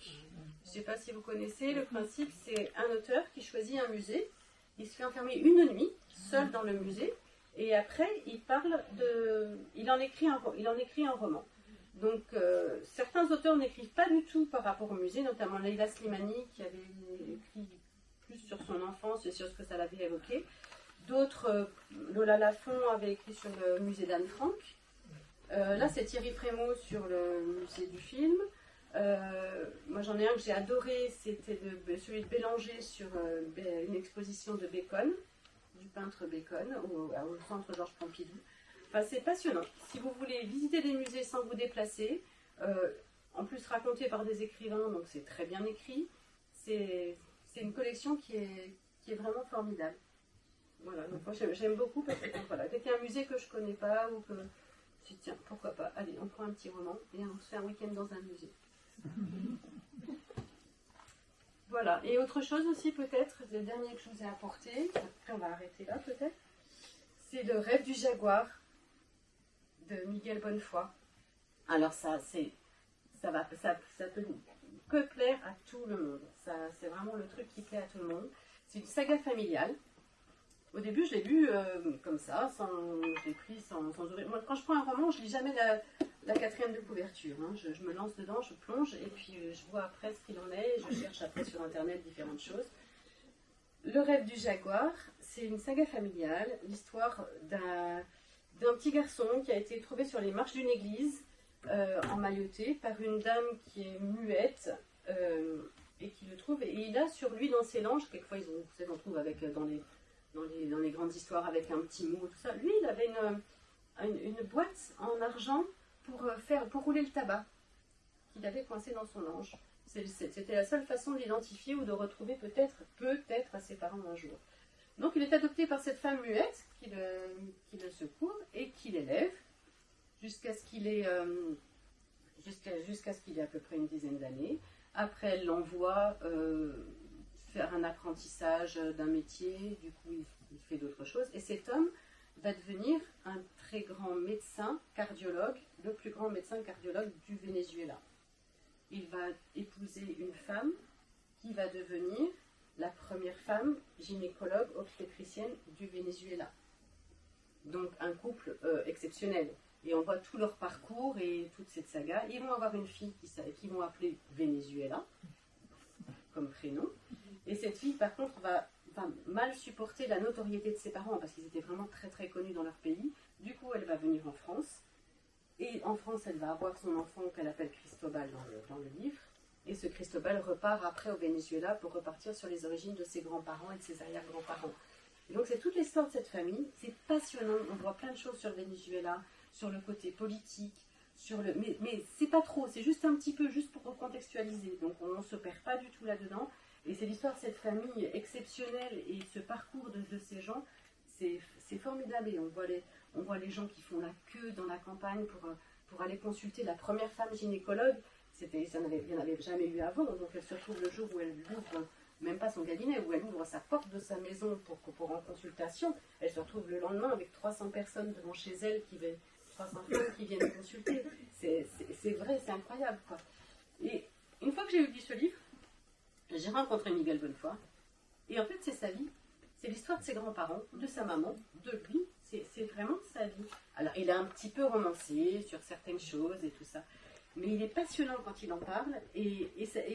B: Je ne sais pas si vous connaissez, le principe c'est un auteur qui choisit un musée, il se fait enfermer une nuit, seul dans le musée, et après il en écrit un roman. Donc certains auteurs n'écrivent pas du tout par rapport au musée, notamment Leila Slimani qui avait écrit plus sur son enfance et sur ce que ça l'avait évoqué. D'autres, Lola Lafont avait écrit sur le musée d'Anne Frank. Là c'est Thierry Frémaux sur le musée du film. Moi j'en ai un que j'ai adoré, c'était celui de Bélanger sur une exposition de Bacon, du peintre Bacon, au centre Georges Pompidou. Enfin, c'est passionnant. Si vous voulez visiter des musées sans vous déplacer, en plus raconté par des écrivains, donc c'est très bien écrit, c'est une collection qui est vraiment formidable. Voilà, donc moi j'aime beaucoup parce que voilà, dès qu'il y a un musée que je ne connais pas ou que je dis tiens, pourquoi pas, allez, on prend un petit roman et on se fait un week-end dans un musée. Voilà, et autre chose aussi peut-être, le dernier que je vous ai apporté, après on va arrêter là peut-être, c'est Le rêve du jaguar de Miguel Bonnefoy. Alors ça peut que plaire à tout le monde. C'est vraiment le truc qui plaît à tout le monde. C'est une saga familiale. Au début, je l'ai lu comme ça, je l'ai pris sans ouvrir. Moi, quand je prends un roman, je lis jamais la quatrième de couverture. Hein. Je me lance dedans, je plonge, et puis je vois après ce qu'il en est. Je cherche après sur Internet différentes choses. Le rêve du jaguar, c'est une saga familiale, l'histoire d'un petit garçon qui a été trouvé sur les marches d'une église, emmailloté par une dame qui est muette, et qui le trouve. Et il a sur lui, dans ses langes, quelquefois ils en trouvent avec, dans les grandes histoires avec un petit mot, tout ça. Lui, il avait une boîte en argent pour rouler le tabac qu'il avait coincé dans son lange. C'était la seule façon de l'identifier ou de retrouver peut-être à ses parents un jour. Donc il est adopté par cette femme muette qui le secourt et qui l'élève jusqu'à ce qu'il ait à peu près une dizaine d'années. Après, elle l'envoie faire un apprentissage d'un métier, du coup il fait d'autres choses. Et cet homme va devenir un très grand médecin cardiologue, le plus grand médecin cardiologue du Venezuela. Il va épouser une femme qui va devenir la première femme gynécologue obstétricienne du Venezuela. Donc un couple exceptionnel. Et on voit tout leur parcours et toute cette saga. Ils vont avoir une fille qu'ils vont appeler Venezuela, comme prénom. Et cette fille, par contre, va mal supporter la notoriété de ses parents, parce qu'ils étaient vraiment très très connus dans leur pays. Du coup, elle va venir en France. Et en France, elle va avoir son enfant qu'elle appelle Cristobal dans le livre. Et ce Cristobal repart après au Venezuela pour repartir sur les origines de ses grands-parents et de ses arrière-grands-parents. Et donc c'est toute l'histoire de cette famille. C'est passionnant. On voit plein de choses sur le Venezuela, sur le côté politique, mais c'est pas trop. C'est juste un petit peu, juste pour recontextualiser. Donc on ne se perd pas du tout là-dedans. Et c'est l'histoire de cette famille exceptionnelle et ce parcours de ces gens. C'est formidable. Et on voit les gens qui font la queue dans la campagne pour aller consulter la première femme gynécologue. Il n'y en avait jamais eu avant. Donc elle se retrouve le jour où elle ouvre, même pas son cabinet, où elle ouvre sa porte de sa maison pour en consultation. Elle se retrouve le lendemain avec 300 personnes devant chez elle, 300 femmes qui viennent consulter. C'est vrai, c'est incroyable, quoi. Et une fois que j'ai lu ce livre, j'ai rencontré Miguel Bonnefoy. Et en fait, c'est sa vie. C'est l'histoire de ses grands-parents, de sa maman, de lui. C'est vraiment sa vie. Alors, il a un petit peu romancé sur certaines choses et tout ça. Mais il est passionnant quand il en parle. Et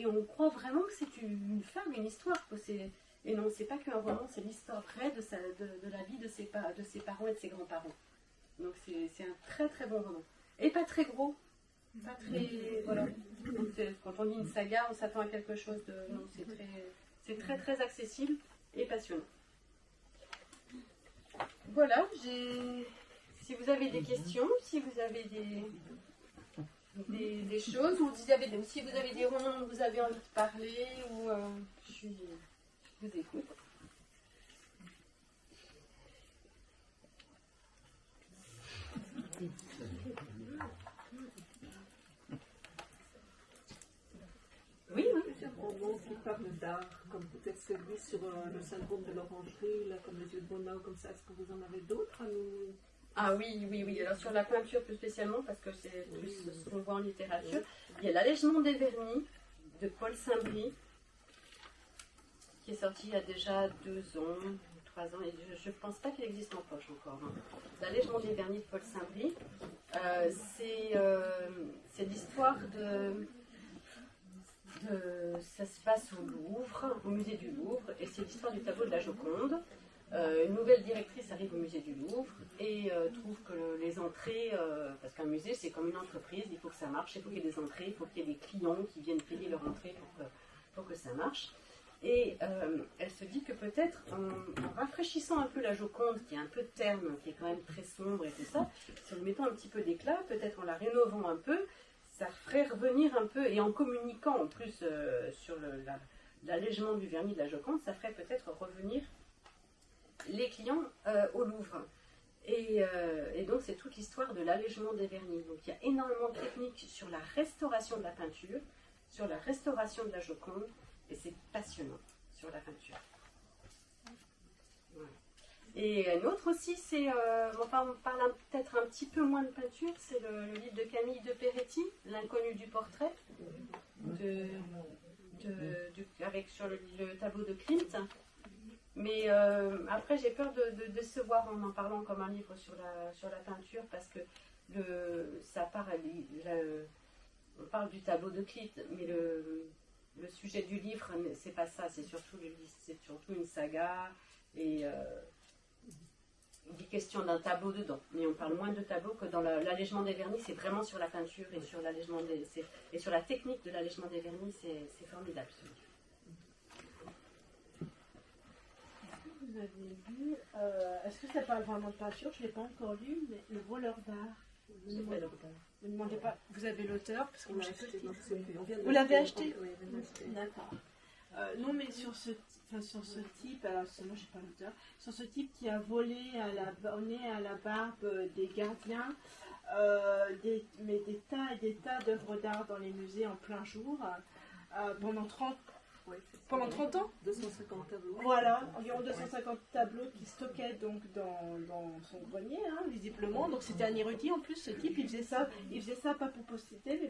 B: on croit vraiment que c'est une femme, une histoire. Et non, c'est pas qu'un roman, c'est l'histoire vraie de la vie de ses parents et de ses grands-parents. Donc, c'est un très très bon roman. Et pas très gros. Pas très. Voilà. Donc, quand on dit une saga, on s'attend à quelque chose de. Non, c'est très très accessible et passionnant. Voilà, si vous avez des questions, si vous avez des choses, ou si vous avez des romans dont vous avez envie de parler, ou je vous écoute. Oui, oui.
E: romans qui parlent d'art, comme peut-être celui sur le syndrome de l'orangerie, là, comme les yeux de Mona ou comme ça. Est-ce que vous en avez d'autres à nous...
B: Ah oui, oui, oui. Alors sur la peinture plus spécialement, parce que c'est plus ce qu'on voit en littérature, il y a l'allègement des vernis de Paul Saint-Brie, qui est sorti il y a déjà 2 ans, 3 ans, et je ne pense pas qu'il existe en poche encore. Hein. L'allègement des vernis de Paul Saint-Brie, c'est l'histoire ça se passe au Louvre, au musée du Louvre, et c'est l'histoire du tableau de la Joconde. Une nouvelle directrice arrive au musée du Louvre et trouve que les entrées, parce qu'un musée c'est comme une entreprise, il faut que ça marche, il faut qu'il y ait des entrées, il faut qu'il y ait des clients qui viennent payer leur entrée pour que ça marche. Et elle se dit que peut-être en rafraîchissant un peu la Joconde, qui est un peu terne, qui est quand même très sombre et tout ça, en lui mettant un petit peu d'éclat, peut-être en la rénovant un peu, ça ferait revenir un peu, et en communiquant en plus sur l'allègement du vernis de la Joconde, ça ferait peut-être revenir les clients au Louvre. Et donc c'est toute l'histoire de l'allègement des vernis. Donc il y a énormément de techniques sur la restauration de la peinture, sur la restauration de la Joconde, et c'est passionnant sur la peinture. Voilà. Et un autre aussi, c'est, on parle peut-être un petit peu moins de peinture, c'est le livre de Camille de Peretti, L'inconnu du portrait, avec sur le tableau de Klimt. Mais après, j'ai peur de décevoir en parlant comme un livre sur la peinture, parce que ça parle, on parle du tableau de Klimt, mais le sujet du livre, c'est pas ça, c'est surtout une saga, et il est question d'un tableau dedans. Mais on parle moins de tableau que dans l'allègement des vernis, c'est vraiment sur la peinture et sur et sur la technique de l'allègement des vernis, c'est formidable ce livre.
D: Vous avez lu, est-ce que ça parle vraiment de peinture? Je ne l'ai pas encore lu, mais Le voleur d'art. Ne me demandez pas, vous avez l'auteur, parce que moi j'ai pas le titre. Vous l'avez acheté?
E: Oui, on l'a acheté.
D: D'accord. Non, mais sur ce type, alors moi j'ai pas l'auteur, sur ce type qui a volé au nez à la barbe des gardiens, des tas et des tas d'œuvres d'art dans les musées en plein jour, pendant 30 ans.
E: 250 tableaux.
D: Voilà, environ 250 tableaux qui stockaient donc dans son grenier, hein, visiblement. Donc c'était un érudit en plus, ce type. Il faisait ça pas pour posséder, mais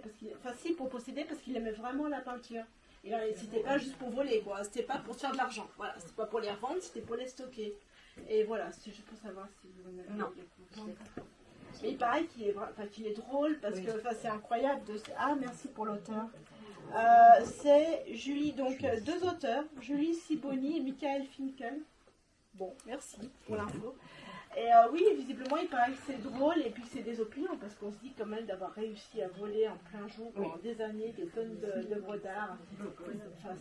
D: pour posséder parce qu'il aimait vraiment la peinture. Et c'était pas juste pour voler, quoi. C'était pas pour se faire de l'argent. Voilà, c'était pas pour les revendre, c'était pour les stocker. Et voilà, c'est juste pour savoir si vous en avez.
B: Non.
D: Mais il paraît qu'il est drôle parce que c'est incroyable. Ah, merci pour l'auteur. C'est Julie, donc 2 auteurs, Julie Siboni et Michael Finkel. Bon, merci pour l'info. Et oui, visiblement, il paraît que c'est drôle et puis c'est désopilant parce qu'on se dit quand même d'avoir réussi à voler en plein jour pendant des années des tonnes d'œuvres d'art. Enfin,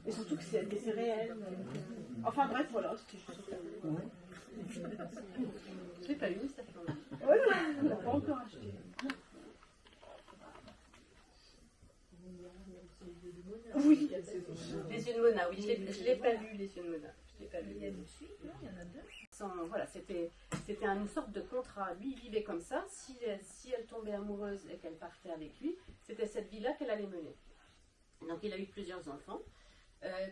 D: et surtout que c'est réel. Enfin bref, voilà, c'était juste.
B: Je l'ai pas lu, ça fait longtemps.
D: Voilà, on l'a pas encore acheté. Oui.
B: Les yeux de Mona, oui, je l'ai pas lu, les yeux de Mona. Je l'ai pas lu.
C: Il y a une suite, non? Il y en a 2.
B: Voilà, c'était une sorte de contrat. Lui, il vivait comme ça. Si elle tombait amoureuse et qu'elle partait avec lui, c'était cette vie-là qu'elle allait mener. Donc, il a eu plusieurs enfants.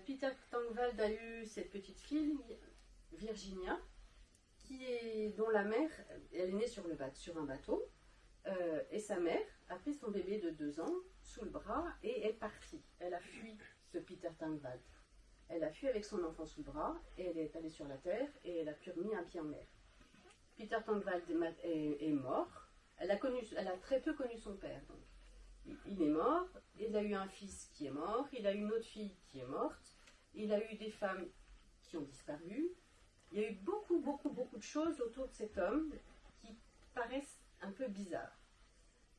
B: Peter Tangvald a eu cette petite fille, Virginia, dont la mère, elle est née sur un bateau, et sa mère a pris son bébé de 2 ans sous le bras et est partie. Elle a fui ce Peter Tangvald. Elle a fui avec son enfant sous le bras et elle est allée sur la terre et elle a pu remis un pied en mer. Peter Tangvald est mort. Elle a très peu connu son père. Donc. Il est mort. Il a eu un fils qui est mort. Il a eu une autre fille qui est morte. Il a eu des femmes qui ont disparu. Il y a eu beaucoup, beaucoup, beaucoup de choses autour de cet homme qui paraissent un peu bizarres.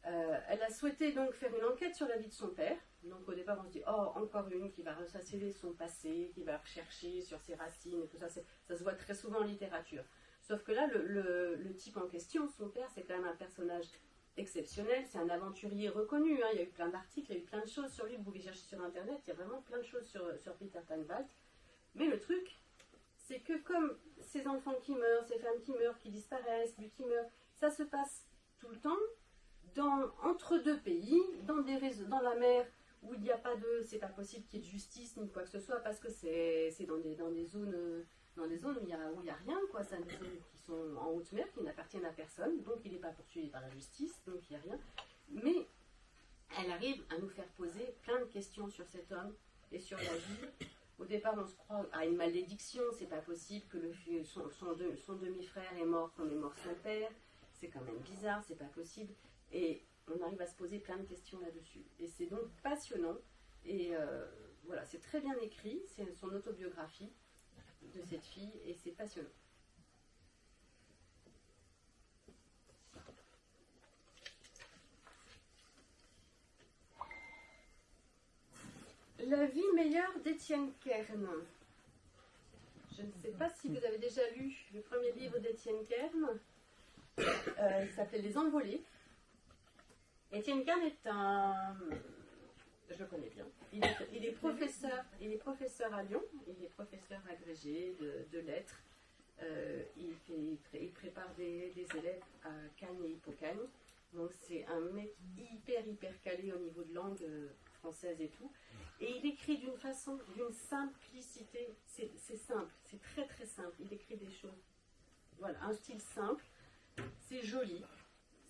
B: Elle a souhaité donc faire une enquête sur la vie de son père. Donc au départ on se dit, oh, encore une qui va ressasser son passé, qui va rechercher sur ses racines et tout ça. Ça se voit très souvent en littérature. Sauf que là, le type en question, son père, c'est quand même un personnage exceptionnel. C'est un aventurier reconnu. Hein. Il y a eu plein d'articles, il y a eu plein de choses sur lui. Vous pouvez chercher sur Internet, il y a vraiment plein de choses sur Peter Tangvald. Mais le truc, c'est que comme ces enfants qui meurent, ces femmes qui meurent, qui disparaissent, lui qui meurt, ça se passe tout le temps entre 2 pays, dans la mer où il n'y a pas de, c'est pas possible qu'il y ait de justice ni quoi que ce soit, parce que c'est dans des zones où il y a rien, quoi. C'est des zones qui sont en haute mer, qui n'appartiennent à personne, donc il n'est pas poursuivi par la justice, donc il n'y a rien. Mais elle arrive à nous faire poser plein de questions sur cet homme et sur la vie. Au départ, on se croit à une malédiction, c'est pas possible que son demi-frère est mort comme est mort son père, c'est quand même bizarre, c'est pas possible. Et on arrive à se poser plein de questions là-dessus. Et c'est donc passionnant. Et voilà, c'est très bien écrit, c'est son autobiographie de cette fille, et c'est passionnant. La vie meilleure d'Étienne Kern. Je ne sais pas si vous avez déjà lu le premier livre d'Étienne Kern. Il s'appelle Les Envolés. Étienne Kern est un... Je le connais bien. Il est professeur à Lyon. Il est professeur agrégé de lettres. Il prépare des élèves à Cannes et Hippocagne. Donc c'est un mec hyper calé au niveau de langue française et tout. Et il écrit d'une façon, d'une simplicité. C'est simple, c'est très simple. Il écrit des choses. Voilà, un style simple. C'est joli,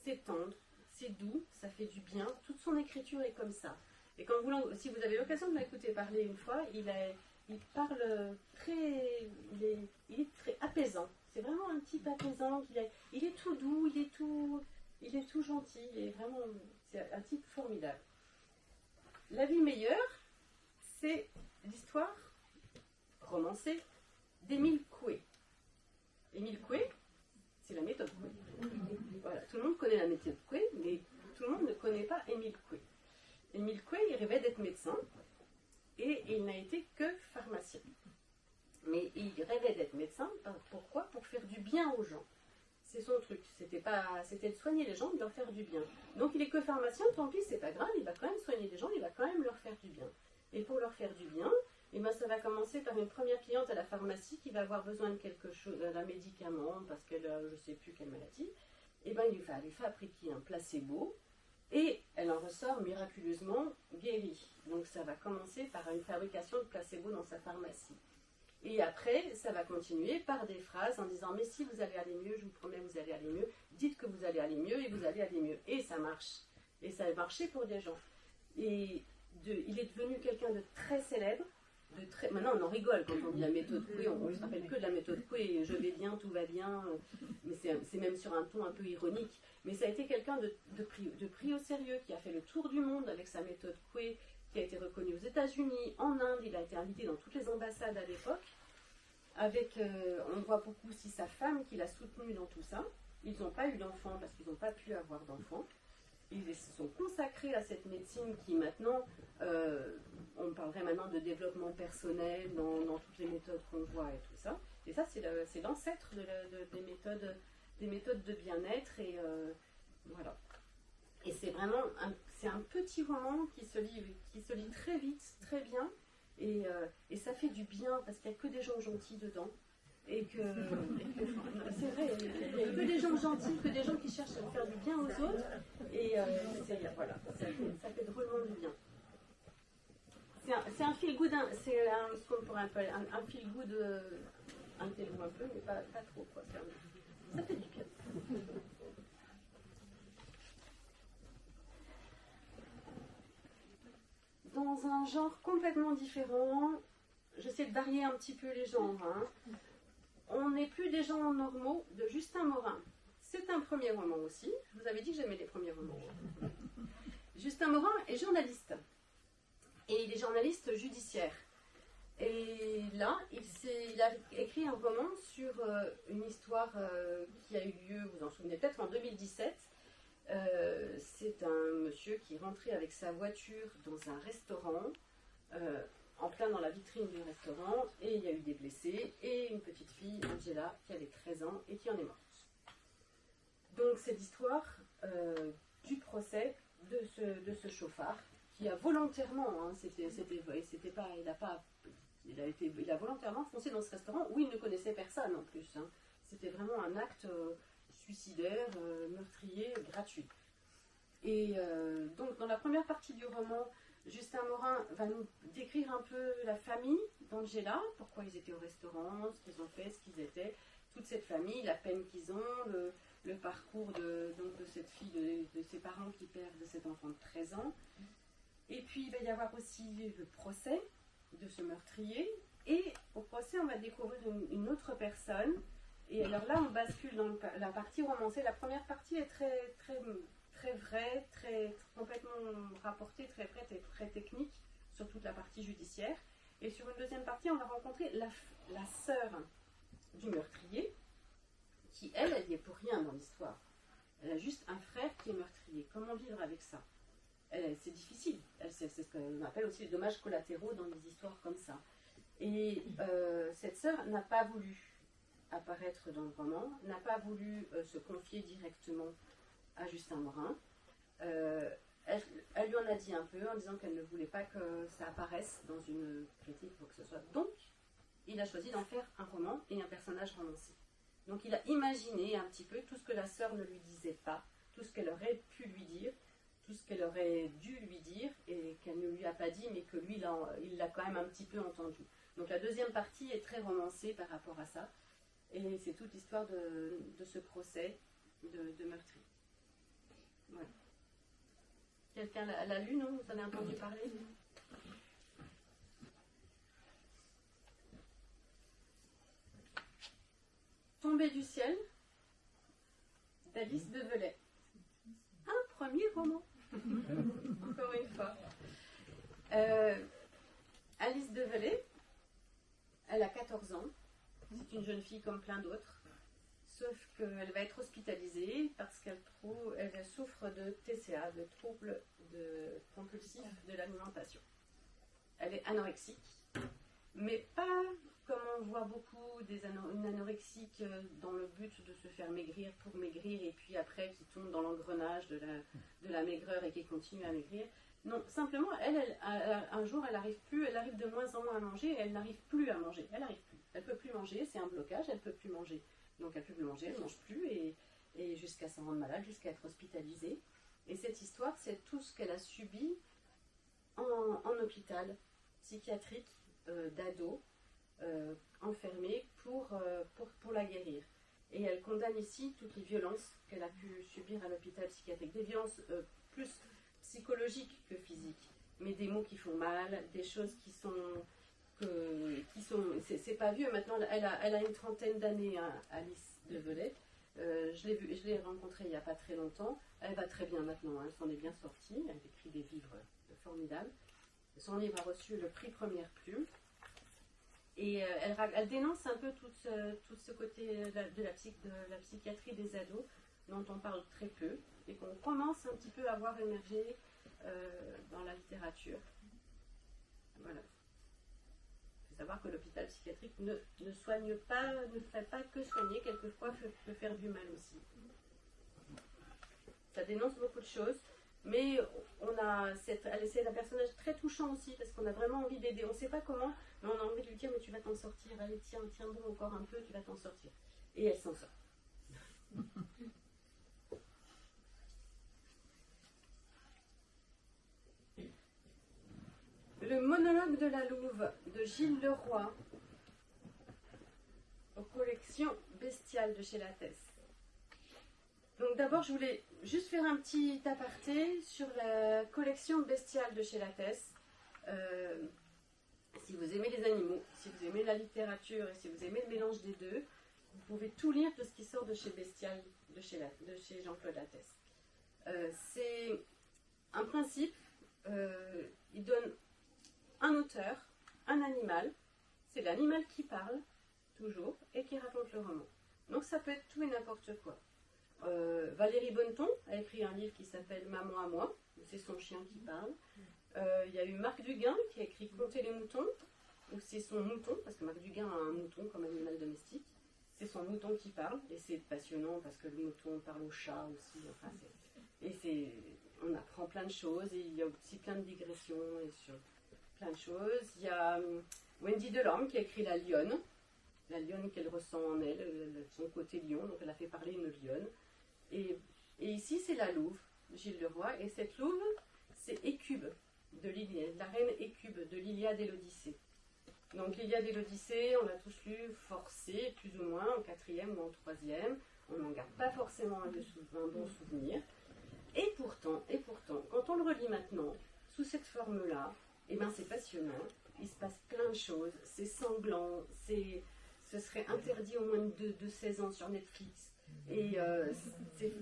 B: c'est tendre, c'est doux, ça fait du bien. Toute son écriture est comme ça. Et quand si vous avez l'occasion de m'écouter parler une fois, il parle très... Il est très apaisant. C'est vraiment un type apaisant. Il est tout doux, il est tout gentil. C'est un type formidable. La vie meilleure, c'est l'histoire romancée d'Émile Coué. Émile Coué, c'est la méthode Coué. Voilà, tout le monde connaît la méthode Coué, mais tout le monde ne connaît pas Émile Coué. Émile Coué, il rêvait d'être médecin et il n'a été que pharmacien. Mais il rêvait d'être médecin, pourquoi? Pour faire du bien aux gens. C'est son truc, c'était de soigner les gens, de leur faire du bien. Donc il est que pharmacien, tant pis, c'est pas grave, il va quand même soigner les gens, il va quand même leur faire du bien. Et pour leur faire du bien, ça va commencer par une première cliente à la pharmacie qui va avoir besoin de quelque chose, d'un médicament, parce qu'elle a je ne sais plus quelle maladie. Il lui fabriquer un placebo, et elle en ressort miraculeusement guérie. Donc ça va commencer par une fabrication de placebo dans sa pharmacie. Et après, ça va continuer par des phrases en disant « Mais si vous allez aller mieux, je vous promets, vous allez aller mieux. Dites que vous allez aller mieux et vous allez aller mieux. » Et ça marche. Et ça a marché pour des gens. Et il est devenu quelqu'un de très célèbre. Maintenant, on en rigole quand on dit la méthode Coué. On ne se rappelle que de la méthode Coué. Je vais bien, tout va bien. Mais c'est même sur un ton un peu ironique. Mais ça a été quelqu'un de pris au sérieux, qui a fait le tour du monde avec sa méthode Coué, qui a été reconnu aux États-Unis, en Inde, il a été invité dans toutes les ambassades à l'époque. On voit beaucoup aussi sa femme qui l'a soutenu dans tout ça. Ils n'ont pas eu d'enfants parce qu'ils n'ont pas pu avoir d'enfants. Ils se sont consacrés à cette médecine qui maintenant, on parlerait maintenant de développement personnel dans toutes les méthodes qu'on voit et tout ça. Et ça, c'est l'ancêtre des méthodes de bien-être et voilà. Et c'est vraiment un petit roman qui se lit très vite, très bien, et ça fait du bien parce qu'il n'y a que des gens gentils dedans. C'est vrai, il n'y a que des gens gentils, que des gens qui cherchent à faire du bien aux autres, et voilà, ça fait drôlement du bien. C'est un feel good, ce qu'on pourrait appeler un feel good, intello un peu, mais pas trop, quoi. Ça fait du bien. Dans un genre complètement différent, j'essaie de varier un petit peu les genres. On n'est plus des gens normaux, de Justin Morin. C'est un premier roman aussi. Je vous avais dit que j'aimais les premiers romans. Justin Morin est journaliste. Et il est journaliste judiciaire. Et là, il a écrit un roman sur une histoire qui a eu lieu, vous en souvenez peut-être, en 2017. C'est un monsieur qui est rentré avec sa voiture dans un restaurant, en plein dans la vitrine du restaurant, et il y a eu des blessés, et une petite fille, Angela, qui avait 13 ans et qui en est morte. Donc c'est l'histoire du procès de ce chauffard, qui a volontairement, il a volontairement foncé dans ce restaurant où il ne connaissait personne en plus. C'était vraiment un acte suicidaire, meurtrier, gratuit. Et donc dans la première partie du roman, Justin Morin va nous décrire un peu la famille d'Angela, pourquoi ils étaient au restaurant, ce qu'ils ont fait, ce qu'ils étaient, toute cette famille, la peine qu'ils ont, le parcours donc de cette fille, de ses parents qui perdent cet enfant de 13 ans. Et puis il va y avoir aussi le procès de ce meurtrier. Et au procès, on va découvrir une autre personne. Et alors là, on bascule dans la partie romancée. La première partie est très, très, très vraie, complètement rapportée, très vraie, très technique sur toute la partie judiciaire. Et sur une deuxième partie, on va rencontrer la sœur du meurtrier, qui, elle n'y est pour rien dans l'histoire. Elle a juste un frère qui est meurtrier. Comment vivre avec ça? C'est difficile. C'est ce qu'on appelle aussi les dommages collatéraux dans des histoires comme ça. Et cette sœur n'a pas voulu apparaître dans le roman, n'a pas voulu se confier directement à Justin Morin. Elle lui en a dit un peu en disant qu'elle ne voulait pas que ça apparaisse dans une critique ou quoi que ce soit. Donc, il a choisi d'en faire un roman et un personnage romancé. Donc, il a imaginé un petit peu tout ce que la sœur ne lui disait pas, tout ce qu'elle aurait pu lui dire, tout ce qu'elle aurait dû lui dire et qu'elle ne lui a pas dit, mais que lui, il l'a quand même un petit peu entendu. Donc, la deuxième partie est très romancée par rapport à ça. Et c'est toute l'histoire de ce procès de meurtrier. Voilà. Quelqu'un l'a lu, non? Vous en avez entendu parler? Tombée du ciel d'Alice Develay. Un premier roman. Encore une fois. Alice Develay, elle a 14 ans. C'est une jeune fille comme plein d'autres. Sauf qu'elle va être hospitalisée parce qu'elle souffre de TCA, de troubles compulsifs de l'alimentation. Elle est anorexique, mais pas comme on voit beaucoup une anorexique dans le but de se faire maigrir pour maigrir et puis après qui tombe dans l'engrenage de la maigreur et qui continue à maigrir. Non, simplement, un jour, elle arrive de moins en moins à manger et elle n'arrive plus à manger. Elle n'arrive plus. Elle ne peut plus manger, c'est un blocage, elle ne peut plus manger. Donc elle ne peut plus manger, elle ne mange plus et jusqu'à s'en rendre malade, jusqu'à être hospitalisée. Et cette histoire, c'est tout ce qu'elle a subi en hôpital psychiatrique d'ado, enfermée pour la guérir. Et elle condamne ici toutes les violences qu'elle a pu subir à l'hôpital psychiatrique. Des violences plus psychologiques que physiques, mais des mots qui font mal, des choses qui sont c'est pas vieux maintenant, elle a une trentaine d'années, hein, Alice Develay. Je l'ai rencontrée il n'y a pas très longtemps. Elle va très bien maintenant, hein, elle s'en est bien sortie, elle écrit des livres formidables. Son livre a reçu le prix Première Plume. Et elle dénonce un peu tout ce côté de la psychiatrie des ados dont on parle très peu et qu'on commence un petit peu à voir émerger dans la littérature. Voilà. Il faut savoir que l'hôpital psychiatrique ne soigne pas, ne fait pas que soigner, quelquefois peut faire du mal aussi. Ça dénonce beaucoup de choses, mais c'est un personnage très touchant aussi, parce qu'on a vraiment envie d'aider. On ne sait pas comment, mais on a envie de lui dire, mais tu vas t'en sortir, allez, tiens bon encore un peu, tu vas t'en sortir. Et elle s'en sort. Le monologue de la Louve de Gilles Leroy aux collections bestiales de chez Lattès. Donc d'abord je voulais juste faire un petit aparté sur la collection bestiale de chez Lattès. Si vous aimez les animaux, si vous aimez la littérature et si vous aimez le mélange des deux, vous pouvez tout lire de ce qui sort de chez Bestial de chez Jean-Claude Lattès. C'est un principe, il donne un auteur, un animal, c'est l'animal qui parle, toujours, et qui raconte le roman. Donc ça peut être tout et n'importe quoi. Valérie Bonneton a écrit un livre qui s'appelle Maman à moi, où c'est son chien qui parle. Il y a eu Marc Duguin qui a écrit Compter les moutons, où c'est son mouton, parce que Marc Duguin a un mouton comme animal domestique. C'est son mouton qui parle, et c'est passionnant parce que le mouton parle au chat aussi. Enfin, on apprend plein de choses, et il y a aussi plein de digressions et sur plein de choses. Il y a Wendy Delorme qui a écrit La lionne qu'elle ressent en elle, son côté lion, donc elle a fait parler une lionne. Et ici c'est la louve, Gilles Leroy, et cette louve, c'est Écube. de la reine Écube, de l'Iliade et l'Odyssée. Donc l'Iliade et l'Odyssée, on l'a tous lu forcé, plus ou moins, en 4e ou en 3e. On n'en garde pas forcément un bon souvenir. Et pourtant, quand on le relit maintenant, sous cette forme-là, eh ben c'est passionnant. Il se passe plein de choses. C'est sanglant. Ce serait interdit au moins de 16 ans sur Netflix. Et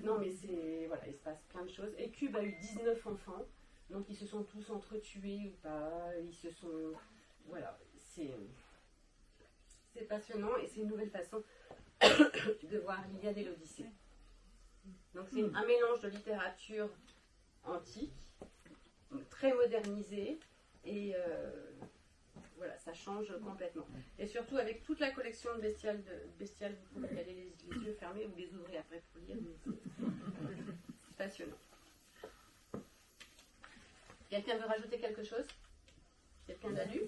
B: non mais voilà, il se passe plein de choses. Écube a eu 19 enfants. Donc ils se sont tous entretués ou pas. Ils se sont... Voilà. C'est passionnant et c'est une nouvelle façon de voir l'Iliade et l'Odyssée. Donc c'est un mélange de littérature antique, très modernisée, et voilà, ça change complètement. Et surtout avec toute la collection de Bestial, vous pouvez y aller les yeux fermés, vous les ouvrez après pour lire, mais c'est passionnant. Quelqu'un veut rajouter quelque chose? Quelqu'un l'a lu?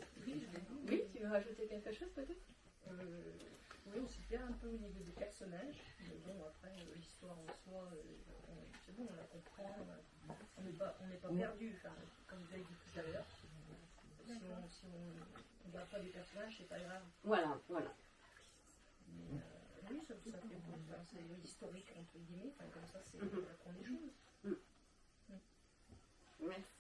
B: Oui, tu veux rajouter quelque chose peut-être?
C: Oui, on s'y perd un peu au niveau des personnages, mais bon, après, l'histoire en soi, c'est bon, on la comprend, on n'est pas perdu, enfin, comme vous avez dit tout à l'heure. Si on ne garde pas des personnages, c'est pas grave.
B: Voilà.
C: Mais, oui, ça fait bon, c'est historique, entre guillemets, enfin, comme ça, on apprend des choses.
B: Merci.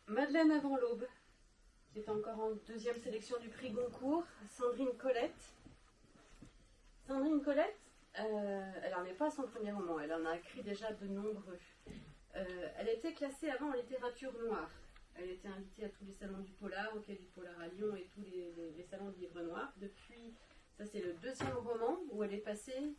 B: Madeleine avant l'aube, qui est encore en deuxième sélection du prix Goncourt. Sandrine Colette. Sandrine Colette, elle n'en est pas à son premier roman, elle en a écrit déjà de nombreux. Elle était classée avant en littérature noire. Elle était invitée à tous les salons du polar, au Quai du Polar à Lyon et tous les salons du livre noir. Depuis, ça c'est le deuxième roman où elle est passée,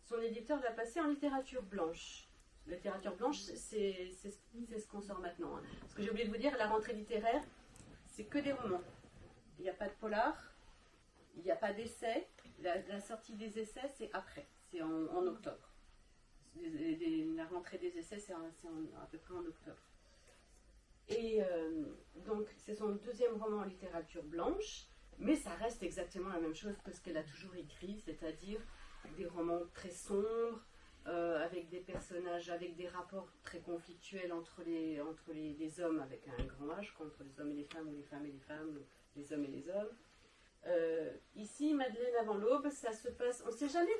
B: son éditeur l'a passée en littérature blanche. La littérature blanche, c'est ce qu'on sort maintenant. Hein. Parce que j'ai oublié de vous dire, la rentrée littéraire, c'est que des romans. Il n'y a pas de polar, il n'y a pas d'essais. La sortie des essais, c'est après, c'est en octobre. La rentrée des essais, c'est à peu près en octobre. Et donc, c'est son deuxième roman en littérature blanche, mais ça reste exactement la même chose que ce qu'elle a toujours écrit, c'est-à-dire des romans très sombres, avec des personnages, avec des rapports très conflictuels entre les hommes avec un grand H, entre les hommes et les femmes, ou les femmes et les femmes, les hommes et les hommes. Ici, Madeleine avant l'aube, ça se passe, on ne sait jamais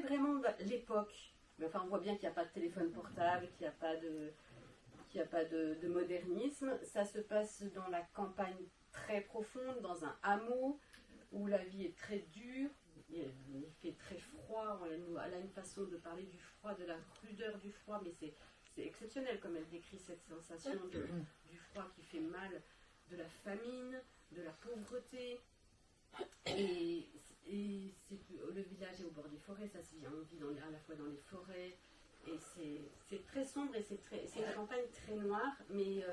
B: vraiment l'époque. Mais enfin, on voit bien qu'il n'y a pas de téléphone portable, qu'il n'y a pas de modernisme. Ça se passe dans la campagne très profonde, dans un hameau où la vie est très dure. Il fait très froid, elle a une façon de parler du froid, de la rudeur du froid, mais c'est exceptionnel comme elle décrit cette sensation du froid qui fait mal, de la famine, de la pauvreté. Et le village est au bord des forêts, ça se vit, on vit à la fois dans les forêts, et c'est très sombre, et c'est une campagne très noire, mais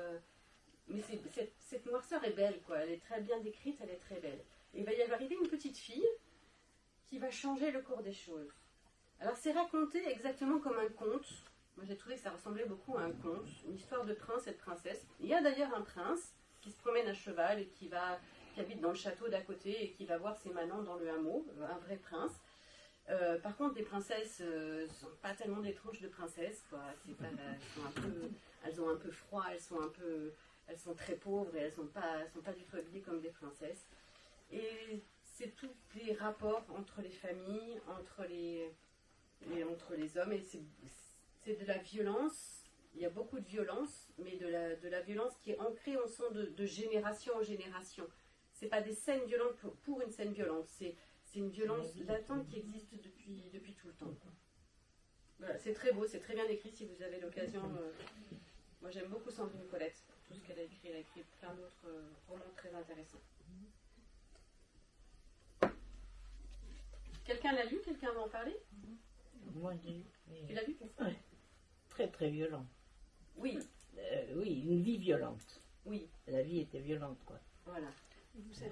B: cette noirceur est belle, quoi. Elle est très bien décrite, elle est très belle. Et il va y arriver une petite fille qui va changer le cours des choses. Alors c'est raconté exactement comme un conte. Moi j'ai trouvé que ça ressemblait beaucoup à un conte, une histoire de prince et de princesse. Il y a d'ailleurs un prince qui se promène à cheval et qui habite dans le château d'à côté et qui va voir ses manants dans le hameau, un vrai prince. Par contre, les princesses ne sont pas tellement des tronches de princesses, quoi. Elles ont un peu froid, elles sont très pauvres et elles sont pas du tout habillées comme des princesses. Et c'est tous les rapports entre les familles, entre les hommes, et c'est de la violence. Il y a beaucoup de violence, mais de la violence qui est ancrée, on sent, de génération en génération. C'est pas des scènes violentes pour une scène violente, c'est une violence latente qui existe depuis tout le temps. Voilà, c'est très beau, c'est très bien écrit si vous avez l'occasion. Moi j'aime beaucoup Sandrine Colette, tout ce qu'elle a écrit. Elle a écrit plein d'autres romans très intéressants. Quelqu'un l'a lu? Quelqu'un va en parler?
F: Moi, j'ai lu.
B: Tu l'as lu?
F: Ouais. Très très violent.
B: Oui.
F: Oui, une vie violente.
B: Oui.
F: La vie était violente, quoi.
B: Voilà.
D: Vous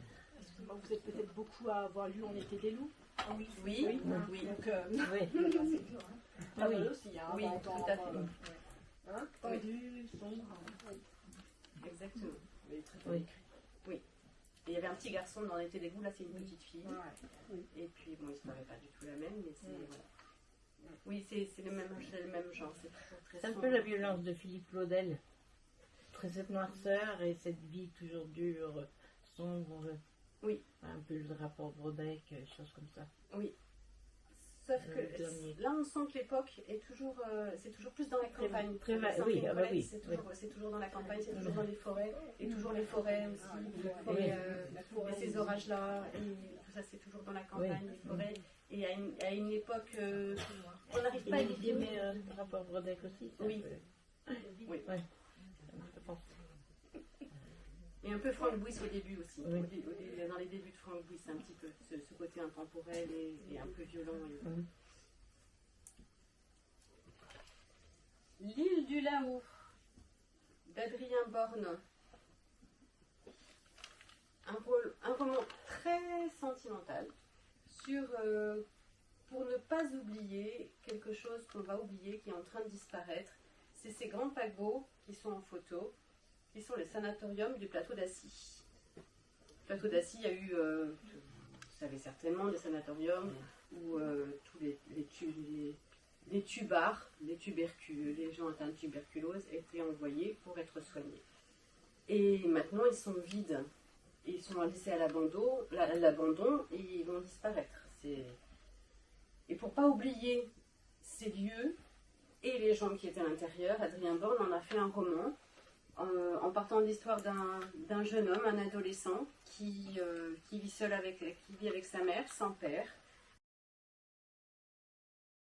D: êtes peut-être beaucoup à avoir lu On était des loups.
B: Oui. Oui. Oui.
D: Donc,
F: Oui.
D: ah oui,
B: oui.
D: aussi, hein,
B: Oui, tout à fait.
D: Hein, tendu, sombre.
B: Exactement.
D: Mais très bien
F: Oui.
D: écrit.
B: Oui. Et il y avait un petit garçon dans l'été des goûts, là c'est une petite fille.
D: Ouais.
B: Et puis, bon, il ne se paraît pas du tout la même, mais c'est. Voilà. Oui, c'est le même genre, c'est toujours très
F: C'est un
B: sombre.
F: peu la violence de Philippe Claudel. Très cette noirceur et cette vie toujours dure, sombre.
B: Oui.
F: Un peu le rapport Brodeck, choses comme ça.
B: Sauf
F: Le
B: que
F: dernier.
B: là, on sent que l'époque est toujours, c'est toujours plus dans la campagne.
F: très
B: Le
F: va-
B: Saint
F: oui,
B: Hippolyte,
F: ah bah oui,
B: c'est toujours dans la campagne, c'est toujours dans les forêts, et toujours les forêts aussi,
F: Oui.
B: et ces orages-là, et tout ça, c'est toujours dans la campagne, les forêts. Et à une époque, on n'arrive pas à
F: Il
B: définir.
F: aimait le rapport Brodeck aussi. ça,
B: Oui.
F: Oui. Ouais. Je pense.
B: Et un peu Frank Buis au début aussi.
F: Oui.
B: Dans les débuts de Frank Buis, un petit peu ce côté intemporel et un peu violent.
F: Mhm.
B: L'île du Laou d'Adrien Borne. Un roman très sentimental sur, pour ne pas oublier quelque chose qu'on va oublier, qui est en train de disparaître. C'est ces grands paquebots qui sont en photo, qui sont les sanatoriums du plateau d'Assy. Le plateau d'Assy, il y a eu, vous savez certainement, des sanatoriums où tous les tubards, les gens atteints de tuberculose étaient envoyés pour être soignés. Et maintenant, ils sont vides. Ils sont laissés à l'abandon et ils vont disparaître. Et pour pas oublier ces lieux et les gens qui étaient à l'intérieur, Adrien Borne en a fait un roman en partant de l'histoire d'un jeune homme, un adolescent, qui vit avec sa mère, sans père,